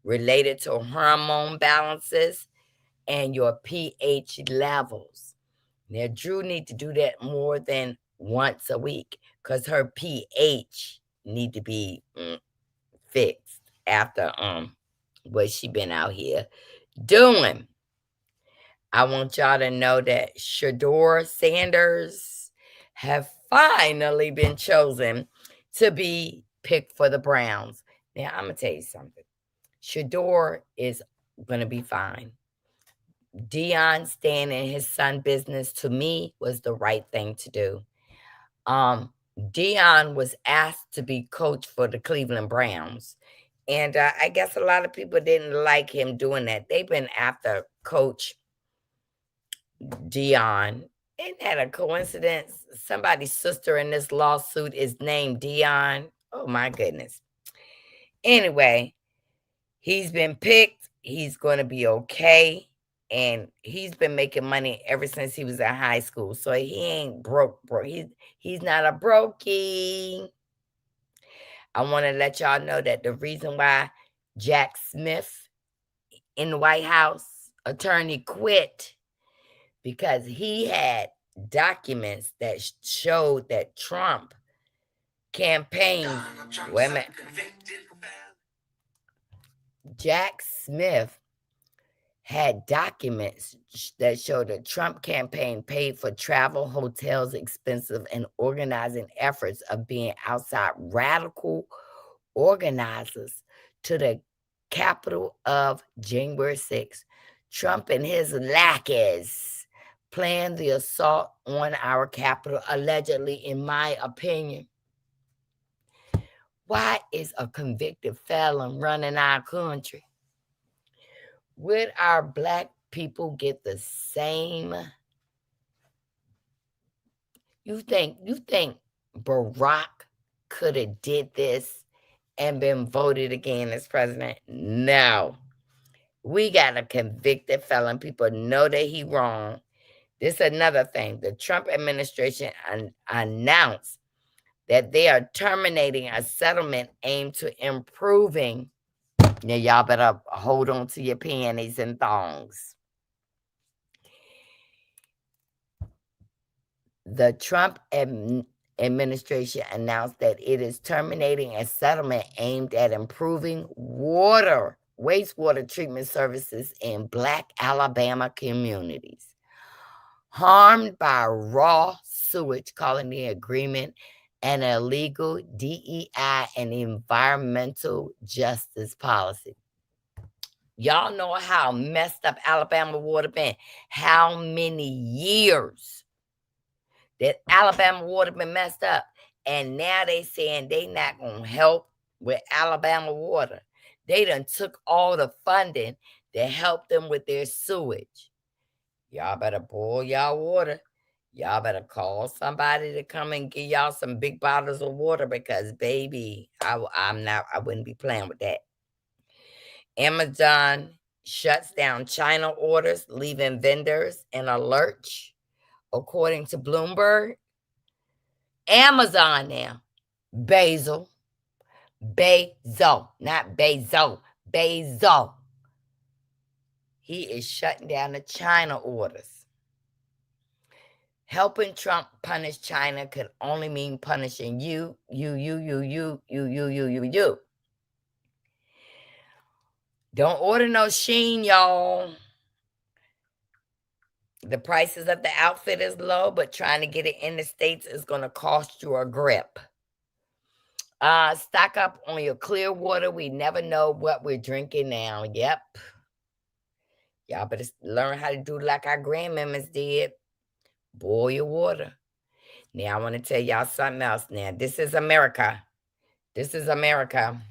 related to hormone balances and your pH levels. Now, Drew need to do that more than once a week because her pH need to be fixed after what she been out here doing. I want y'all to know that Shador Sanders have finally been chosen to be picked for the Browns. Now, I'm going to tell you something. Shador is going to be fine. Dion staying in his son business to me was the right thing to do. Dion was asked to be coach for the Cleveland Browns. And I guess a lot of people didn't like him doing that. They've been after Coach Dion. Isn't that a coincidence? Somebody's sister in this lawsuit is named Dion. Oh my goodness. Anyway, he's been picked. He's going to be okay. And he's been making money ever since he was in high school. So he ain't broke. He's not a brokey. I want to let y'all know that the reason why Jack Smith in the White House attorney quit because he had documents that showed that Trump campaigned. Wait a minute. Jack Smith had documents that showed that Trump campaign paid for travel, hotels, expensive, and organizing efforts of being outside radical organizers to the capital of January 6th. Trump and his lackeys planned the assault on our capital, allegedly, in my opinion. Why is a convicted felon running our country? Would our black people get the same? You think Barack could have did this and been voted again as president? No. We got a convicted felon. People know that he wrong. This is another thing. The Trump administration announced that they are terminating a settlement aimed to improving. Now, y'all better hold on to your panties and thongs. The Trump administration announced that it is terminating a settlement aimed at improving wastewater treatment services in Black Alabama communities harmed by raw sewage, calling the agreement an illegal DEI and environmental justice policy. Y'all know how messed up Alabama water been. How many years that Alabama water been messed up? And now they saying they not going to help with Alabama water. They done took all the funding to help them with their sewage. Y'all better boil y'all water. Y'all better call somebody to come and give y'all some big bottles of water because, baby, I wouldn't be playing with that. Amazon shuts down China orders, leaving vendors in a lurch, according to Bloomberg. Amazon now, Bezos, not Bezos, Bezos. He is shutting down the China orders. Helping Trump punish China could only mean punishing you. Don't order no Shein, y'all. The prices of the outfit is low, but trying to get it in the States is going to cost you a grip. Stock up on your clear water. We never know what we're drinking now. Yep. Y'all better learn how to do like our grandmamas did. Boil your water. Now, I want to tell y'all something else now. This is America. This is America.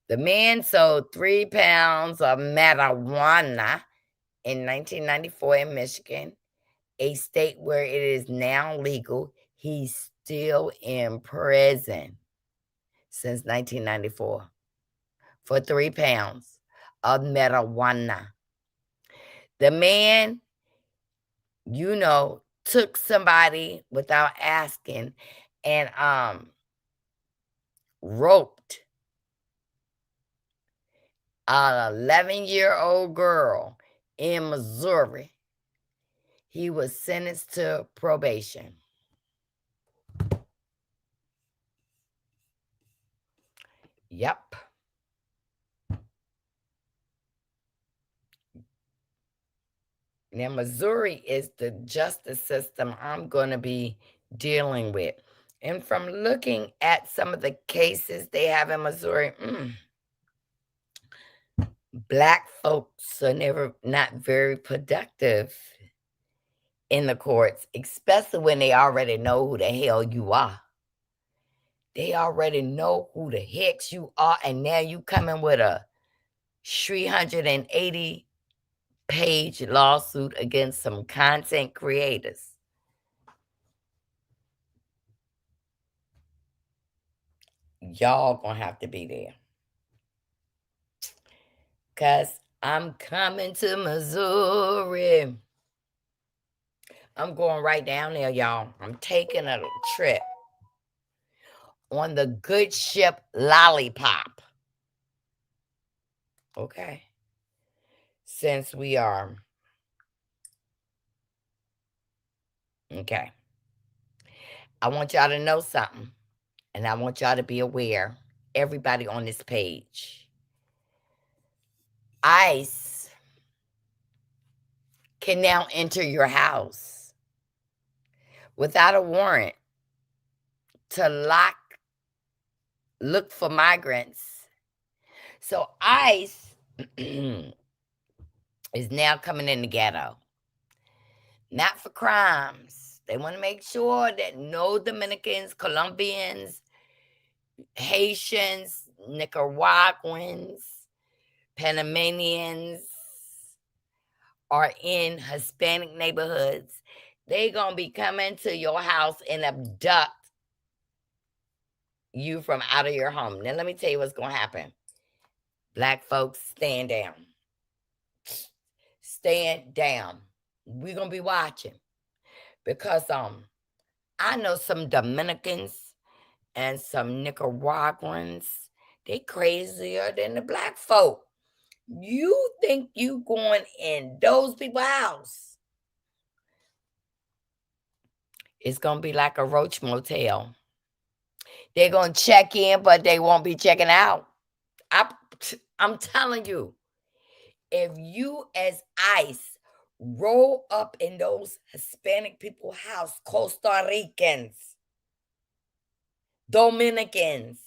The man sold 3 pounds of marijuana in 1994 in Michigan, a state where it is now legal. He's still in prison since 1994 for 3 pounds of marijuana. The man, took somebody without asking and roped an 11-year-old girl in Missouri. He was sentenced to probation. Yep. Now, Missouri is the justice system I'm going to be dealing with. And from looking at some of the cases they have in Missouri, Black folks are not very productive in the courts, especially when they already know who the hell you are. They already know who the heck you are, and now you coming with a 380-page lawsuit against some content creators. Y'all gonna have to be there. Because I'm coming to Missouri. I'm going right down there, y'all. I'm taking a trip on the good ship Lollipop. Okay. Since we are. Okay. I want y'all to know something. And I want y'all to be aware. Everybody on this page. ICE can now enter your house without a warrant to look for migrants. So ICE is now coming in the ghetto. Not for crimes. They want to make sure that no Dominicans, Colombians, Haitians, Nicaraguans, Panamanians are in Hispanic neighborhoods. They going to be coming to your house and abduct you from out of your home. Now, let me tell you what's going to happen. Black folks, stand down. Stand down. We're gonna be watching because I know some Dominicans and some Nicaraguans. They crazier than the black folk. You think you going in those people's house? It's gonna be like a roach motel. They're gonna check in, but they won't be checking out. I, I'm telling you, if you as ICE roll up in those Hispanic people house, Costa Ricans, Dominicans,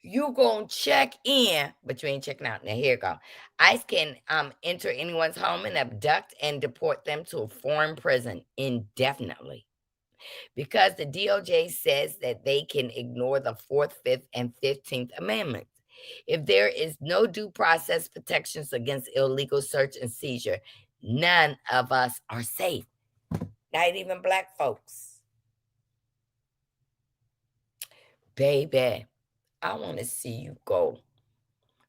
you gonna check in, but you ain't checking out. Now here you go. ICE can enter anyone's home and abduct and deport them to a foreign prison indefinitely. Because the DOJ says that they can ignore the Fourth, Fifth, and 15th Amendments. If there is no due process protections against illegal search and seizure, none of us are safe, not even black folks. Baby, I want to see you go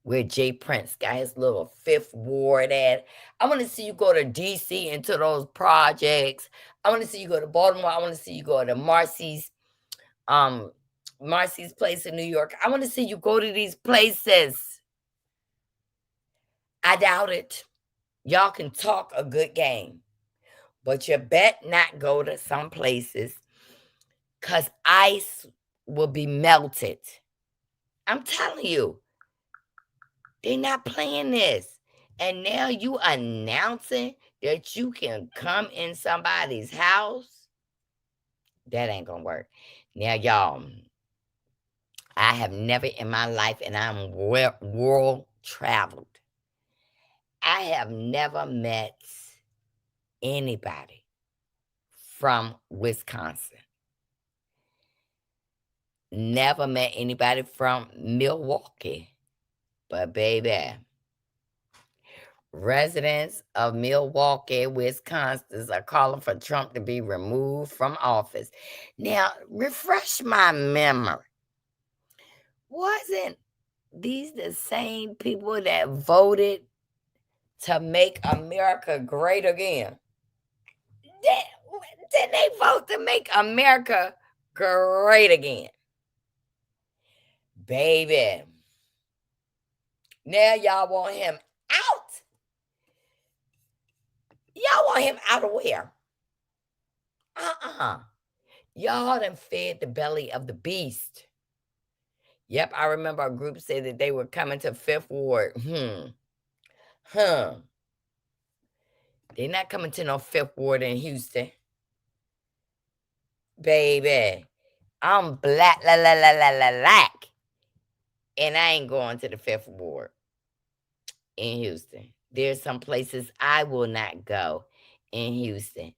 where Jay Prince got his little Fifth Ward at. I want to see you go to DC into those projects. I want to see you go to Baltimore. I want to see you go to um Marcy's place in New York. I want to see you go to these places. I doubt it. Y'all can talk a good game, but you bet not go to some places because ice will be melted. I'm telling you, they're not playing this. And now you announcing that you can come in somebody's house. That ain't gonna work. Now, y'all, I have never in my life, and I'm world traveled. I have never met anybody from Wisconsin. Never met anybody from Milwaukee. But baby, residents of Milwaukee, Wisconsin are calling for Trump to be removed from office. Now, refresh my memory. Wasn't these the same people that voted to make America great again? Did they vote to make America great again? Baby. Now y'all want him out. Y'all want him out of where? Uh-uh. Y'all done fed the belly of the beast. Yep, I remember a group said that they were coming to Fifth Ward. Huh. They're not coming to no Fifth Ward in Houston. Baby. I'm black, black. And I ain't going to the Fifth Ward in Houston. There's some places I will not go in Houston.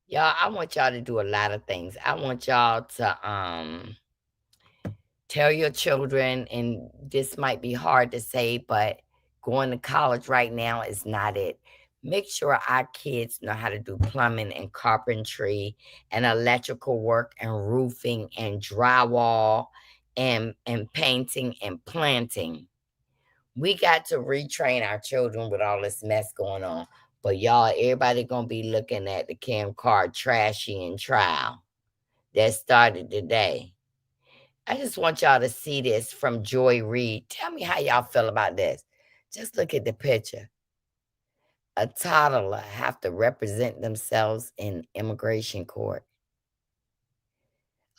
Y'all, I want y'all to do a lot of things. I want y'all to tell your children, and this might be hard to say, but going to college right now is not it. Make sure our kids know how to do plumbing and carpentry and electrical work and roofing and drywall and painting and planting. We got to retrain our children with all this mess going on. But y'all, everybody gonna be looking at the Kim Kardashian trial that started today. I just want y'all to see this from Joy Reid. Tell me how y'all feel about this. Just look at the picture. A toddler have to represent themselves in immigration court.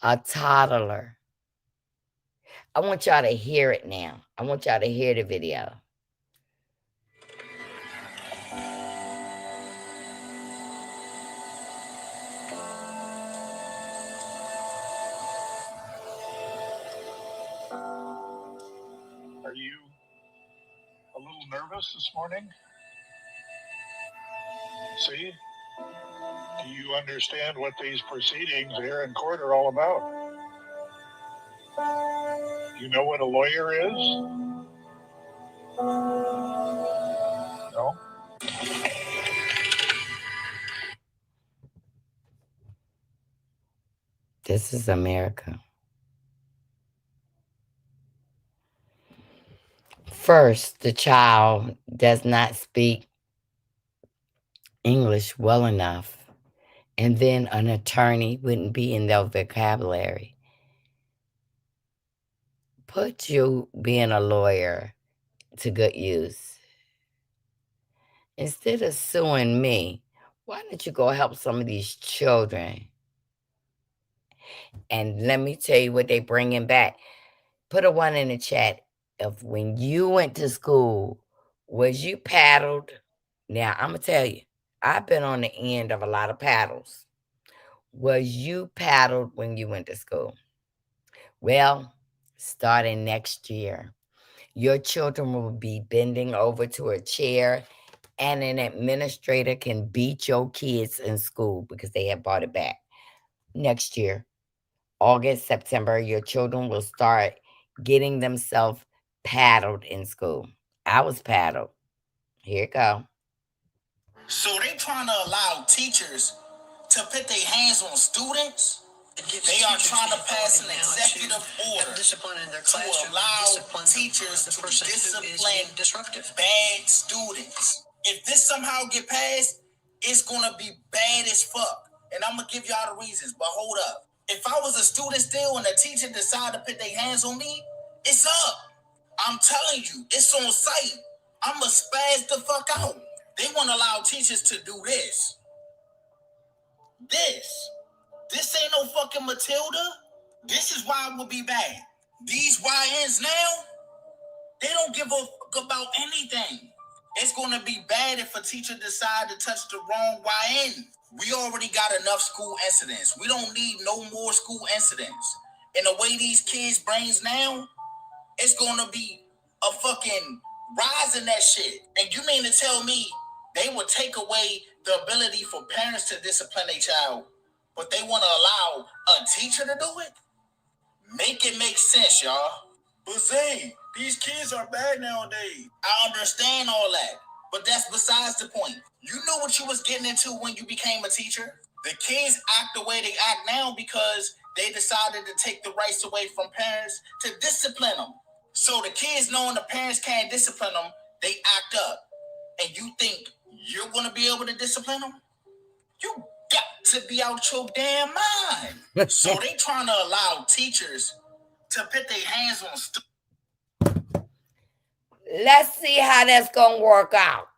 A toddler. I want y'all to hear it now. I want y'all to hear the video. Are you a little nervous this morning? See? Do you understand what these proceedings here in court are all about? You know what a lawyer is? No? This is America. First, the child does not speak English well enough, and then an attorney wouldn't be in their vocabulary. Put you being a lawyer to good use. Instead of suing me, why don't you go help some of these children? And let me tell you what they bringing back. Put a one in the chat of when you went to school, was you paddled? Now, I'm going to tell you, I've been on the end of a lot of paddles. Was you paddled when you went to school? Well, starting next year, your children will be bending over to a chair, and an administrator can beat your kids in school because they have brought it back. Next year, August, September, your children will start getting themselves paddled in school. I was paddled. Here it go. So they trying to allow teachers to put their hands on students. They are trying to pass an executive order to allow teachers to discipline bad students. If this somehow get passed, it's gonna be bad as fuck. And I'm gonna give y'all the reasons, but hold up. If I was a student still and a teacher decided to put their hands on me, it's up. I'm telling you, it's on site. I'ma spaz the fuck out. They want to allow teachers to do this. This ain't no fucking Matilda. This is why it would be bad. These YNs now, they don't give a fuck about anything. It's gonna be bad if a teacher decide to touch the wrong YN. We already got enough school incidents. We don't need no more school incidents. And the way these kids' brains now, it's gonna be a fucking rise in that shit. And you mean to tell me they would take away the ability for parents to discipline a child, but they want to allow a teacher to do it? Make it make sense, y'all. But Zay, these kids are bad nowadays. I understand all that, but that's besides the point. You knew what you was getting into when you became a teacher. The kids act the way they act now because they decided to take the rights away from parents to discipline them. So the kids, knowing the parents can't discipline them, they act up. And you think you're going to be able to discipline them? You got to be out your damn mind. So they trying to allow teachers to put their hands on students. Let's see how that's going to work out.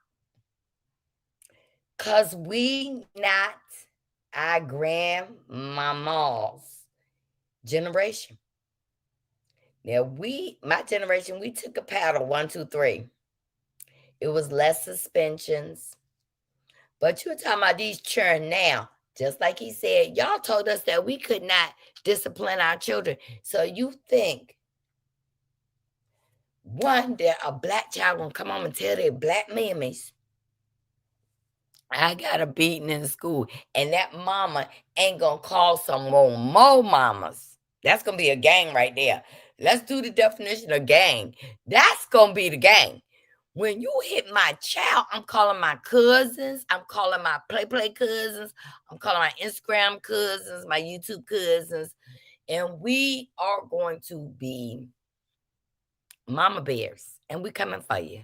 Because we not our grandmama's generation. Now, my generation, we took a paddle, 1, 2, 3. It was less suspensions. But you're talking about these children now. Just like he said, y'all told us that we could not discipline our children. So you think one day a black child gonna come home and tell their black mammies, I got a beating in school, and that mama ain't gonna call some more mamas. That's gonna be a gang right there. Let's do the definition of gang. That's gonna be the gang. When you hit my child, I'm calling my cousins, I'm calling my play cousins, I'm calling my Instagram cousins, my YouTube cousins, and we are going to be mama bears, and we coming for you.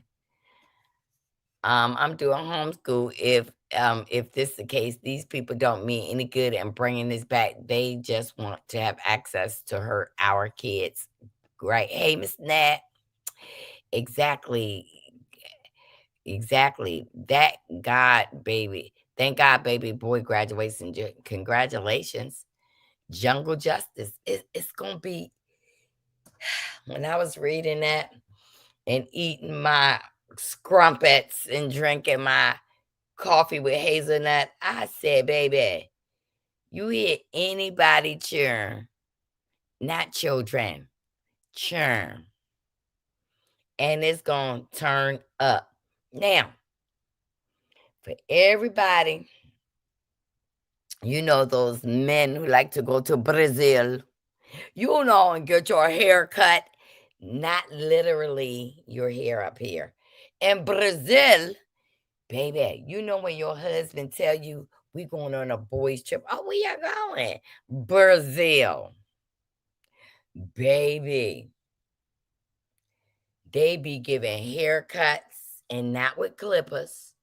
I'm doing homeschool. If this is the case, these people don't mean any good in bringing this back. They just want to have access to hurt our kids. Right? Hey, Miss Nat. Exactly. Exactly. That God, baby. Thank God, baby boy graduation. Congratulations. Jungle Justice. It's gonna be. When I was reading that and eating my scrumpets and drinking my coffee with hazelnut, I said, baby, you hear anybody churn, not children, churn, and it's going to turn up. Now, for everybody, you know those men who like to go to Brazil, you know, and get your hair cut, not literally your hair up here. In Brazil, baby, you know when your husband tell you we going on a boys trip. Oh, where you going? Brazil. Baby, they be giving haircuts and not with clippers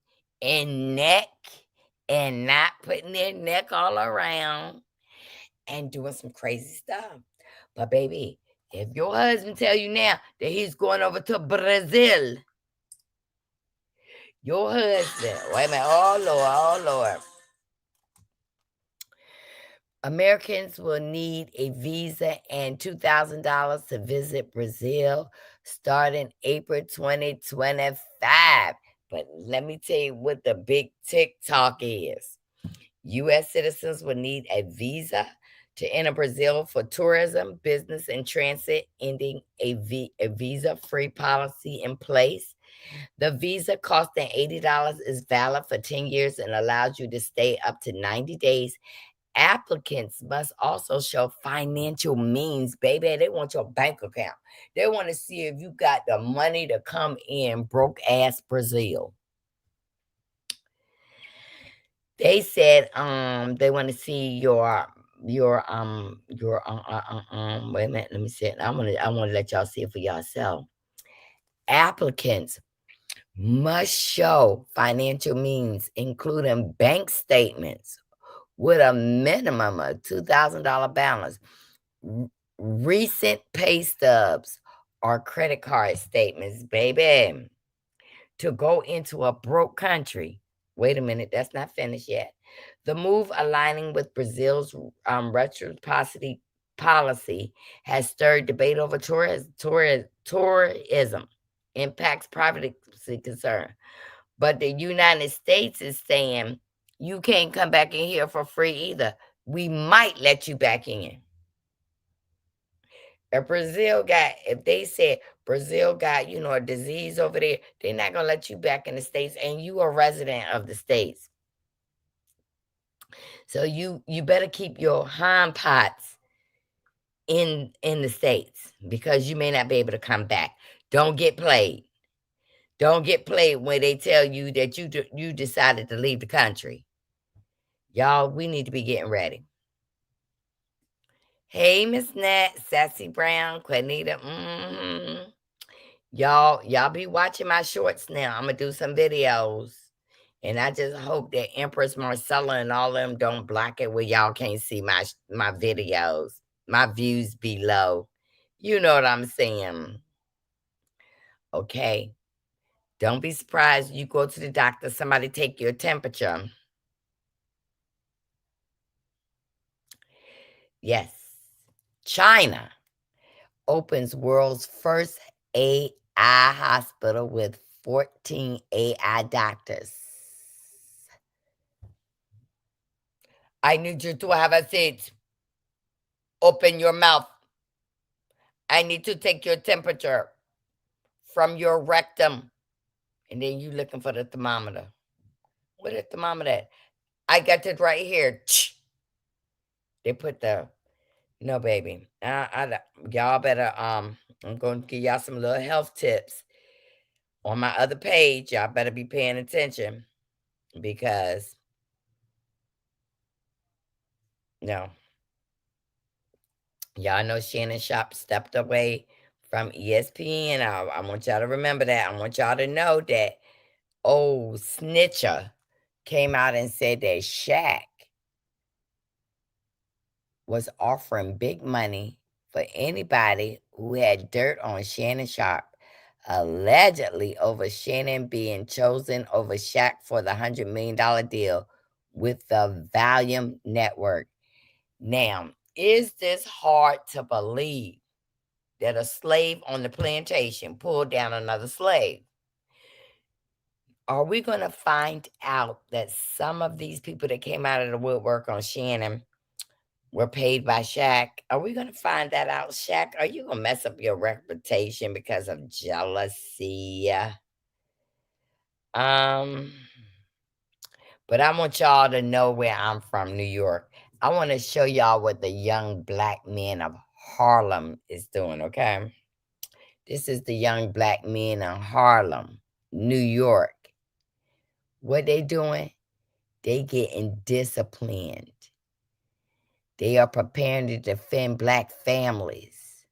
and neck. and not putting their neck all around and doing some crazy stuff. But baby, if your husband tell you now that he's going over to Brazil, your husband, wait a minute, oh Lord. Americans will need a visa and $2,000 to visit Brazil starting April 2025. But let me tell you what the big TikTok is. U.S. citizens will need a visa to enter Brazil for tourism, business, and transit, ending a visa-free policy in place. The visa costing $80 is valid for 10 years and allows you to stay up to 90 days. Applicants must also show financial means, baby. They want your bank account. They want to see if you got the money to come in broke ass Brazil. They said they want to see your wait a minute, let me see it. I want to let y'all see it for yourself. Applicants must show financial means, including bank statements with a minimum of $2,000 balance, recent pay stubs or credit card statements, baby, to go into a broke country. Wait a minute, that's not finished yet. The move aligning with Brazil's reciprocity policy has stirred debate over tourism impacts privacy concern. But the United States is saying you can't come back in here for free either. We might let you back in. If they said Brazil got, a disease over there, they're not gonna let you back in the States, and you are a resident of the States. So you better keep your hind parts in the States because you may not be able to come back. Don't get played. Don't get played when they tell you that you decided to leave the country. Y'all, we need to be getting ready. Hey, Miss Nat, Sassy Brown, Quanita. Y'all be watching my shorts now. I'm gonna do some videos. And I just hope that Empress Marcella and all of them don't block it where y'all can't see my videos. My views be low. You know what I'm saying. Okay. Don't be surprised you go to the doctor, somebody take your temperature. Yes. China opens world's first AI hospital with 14 AI doctors. I need you to have a seat. Open your mouth. I need to take your temperature from your rectum. And then you looking for the thermometer. Where the thermometer at? I got it right here. They put the no, baby. Y'all better I'm going to give y'all some little health tips on my other page. Y'all better be paying attention because no, y'all know Shannon Sharp stepped away from ESPN. I want y'all to remember that. I want y'all to know that old snitcher came out and said that Shaq was offering big money for anybody who had dirt on Shannon Sharp, allegedly over Shannon being chosen over Shaq for the $100 million deal with the Volume Network. Now, is this hard to believe that a slave on the plantation pulled down another slave? Are we going to find out that some of these people that came out of the woodwork on Shannon were paid by Shaq? Are we going to find that out, Shaq? Are you going to mess up your reputation because of jealousy? Um, but I want y'all to know where I'm from, New York. I want to show y'all what the young black men of Harlem is doing, okay? This is the young black men in Harlem, New York. What they doing? They getting disciplined. They are preparing to defend black families.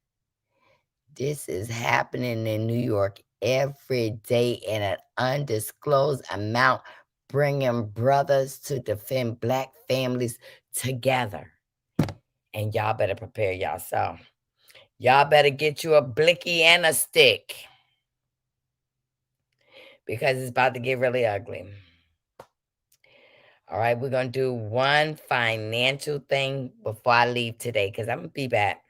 This is happening in New York every day in an undisclosed amount. bringing brothers to defend black families together. And y'all better prepare yourself. Y'all better get you a blicky and a stick because it's about to get really ugly. All right, we're going to do one financial thing before I leave today because I'm going to be back.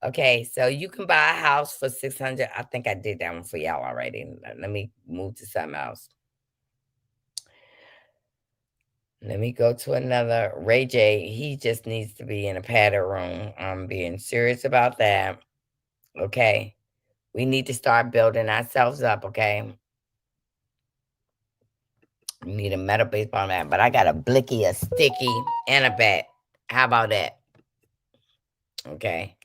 Okay, so you can buy a house for 600. I think I did that one for y'all already. Let me move to something else. Let me go to another. Ray J, he just needs to be in a padded room. I'm being serious about that. Okay. We need to start building ourselves up, okay? We need a metal baseball bat, but I got a blicky, a sticky, and a bat. How about that? Okay.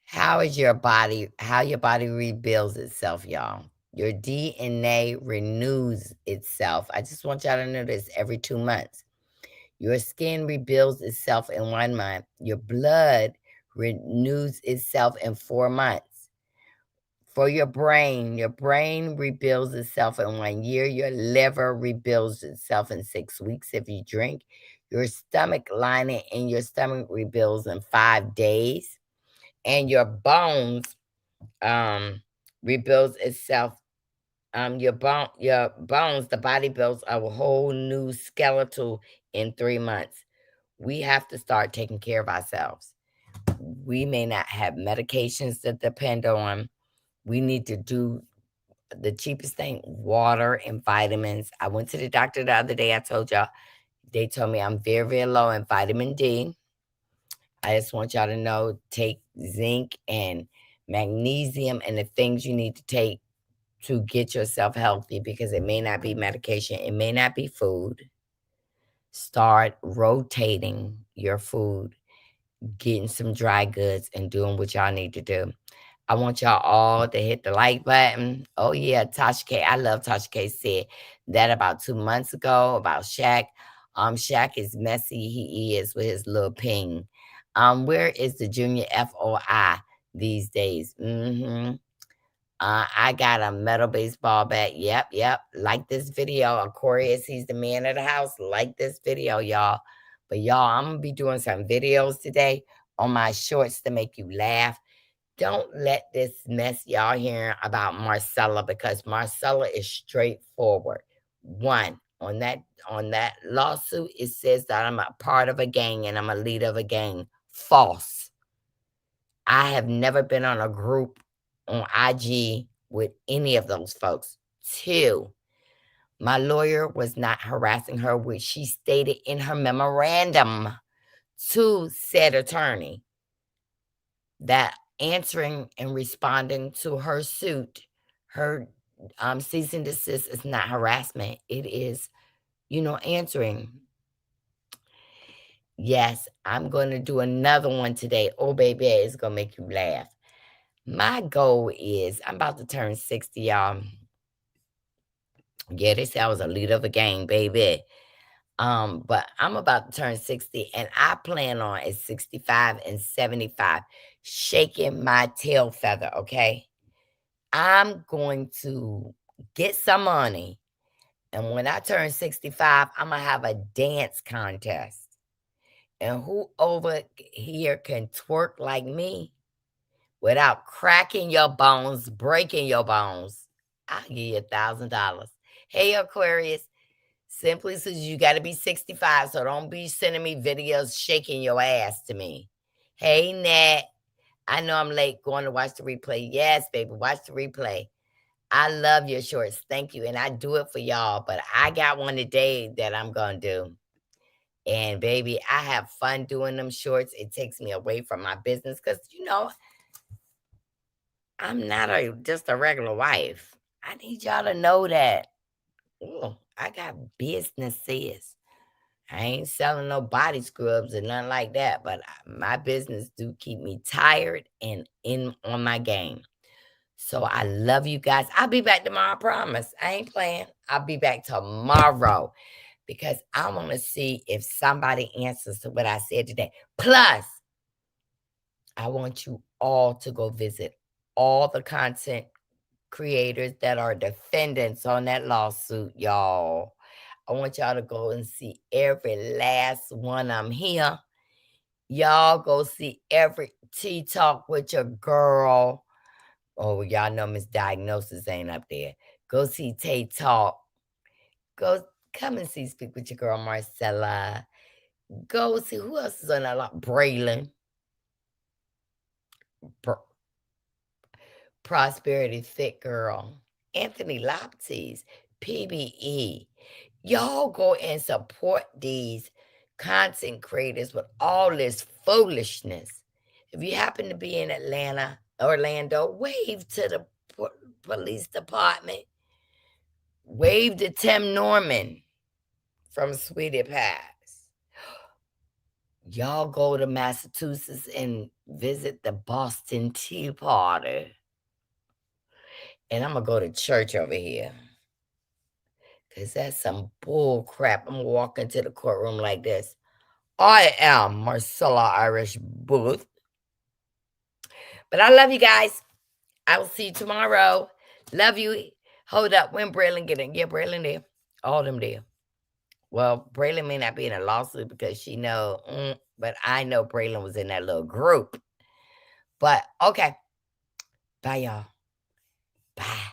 How your body rebuilds itself, y'all. Your DNA renews itself. I just want y'all to know this every 2 months. Your skin rebuilds itself in 1 month. Your blood renews itself in 4 months. For your brain rebuilds itself in 1 year. Your liver rebuilds itself in 6 weeks if you drink. Your stomach lining in your stomach rebuilds in 5 days. And your bones rebuilds itself. Your bones, the body builds a whole new skeletal in 3 months. We have to start taking care of ourselves. We may not have medications to depend on. We need to do the cheapest thing, water and vitamins. I went to the doctor the other day. I told y'all, they told me I'm very, very low in vitamin D. I just want y'all to know, take zinc and magnesium and the things you need to take to get yourself healthy because it may not be medication, it may not be food. Start rotating your food, getting some dry goods, and doing what y'all need to do. I want y'all all to hit the like button. Oh, yeah, Tasha K. I love Tasha K said that about 2 months ago about Shaq. Shaq is messy. He is with his little ping. Where is the junior FOI these days? I got a metal baseball bat. Yep. Like this video. Aquarius, he's the man of the house. Like this video, y'all. But y'all, I'm going to be doing some videos today on my shorts to make you laugh. Don't let this mess y'all hearing about Marcella because Marcella is straightforward. One, on that lawsuit, it says that I'm a part of a gang and I'm a leader of a gang. False. I have never been on a group on IG with any of those folks. Two, my lawyer was not harassing her, which she stated in her memorandum to said attorney that answering and responding to her suit, her cease and desist is not harassment. It is, answering. Yes, I'm going to do another one today. Oh, baby, it's going to make you laugh. My goal is I'm about to turn 60, y'all. Yeah, they say I was a leader of a gang, baby. But I'm about to turn 60, and I plan on at 65 and 75 shaking my tail feather, okay? I'm going to get some money. And when I turn 65, I'm going to have a dance contest. And who over here can twerk like me without cracking your bones, breaking your bones? I'll give you $1,000. Hey, Aquarius, simply says you got to be 65, so don't be sending me videos shaking your ass to me. Hey, Nat, I know I'm late going to watch the replay. Yes, baby, watch the replay. I love your shorts. Thank you. And I do it for y'all. But I got one today that I'm going to do. And baby, I have fun doing them shorts. It takes me away from my business because, I'm not just a regular wife. I need y'all to know that. Ooh, I got businesses. I ain't selling no body scrubs or nothing like that. But my business do keep me tired and in on my game. So I love you guys. I'll be back tomorrow, I promise. I ain't playing. I'll be back tomorrow because I want to see if somebody answers to what I said today. Plus, I want you all to go visit all the content creators that are defendants on that lawsuit, y'all. I want y'all to go and see every last one. I'm here. Y'all go see every Tea Talk with your girl. Oh, y'all know Miss Diagnosis ain't up there. Go see Tay Talk. Go come and see Speak with your girl Marcella. Go see who else is on that lot. Braylon. Prosperity Thick Girl. Anthony Loptes. PBE. Y'all go and support these content creators with all this foolishness. If you happen to be in Atlanta, Orlando, wave to the police department. Wave to Tim Norman from Sweetie Pies. Y'all go to Massachusetts and visit the Boston Tea Party. And I'm going to go to church over here. Because that's some bull crap. I'm going to walk into the courtroom like this. I am Marcella Irish Booth. But I love you guys. I will see you tomorrow. Love you. Hold up. When Braylon get in? Yeah, Braylon there. All them there. Well, Braylon may not be in a lawsuit because she know, but I know Braylon was in that little group. But, okay. Bye, y'all. Bye.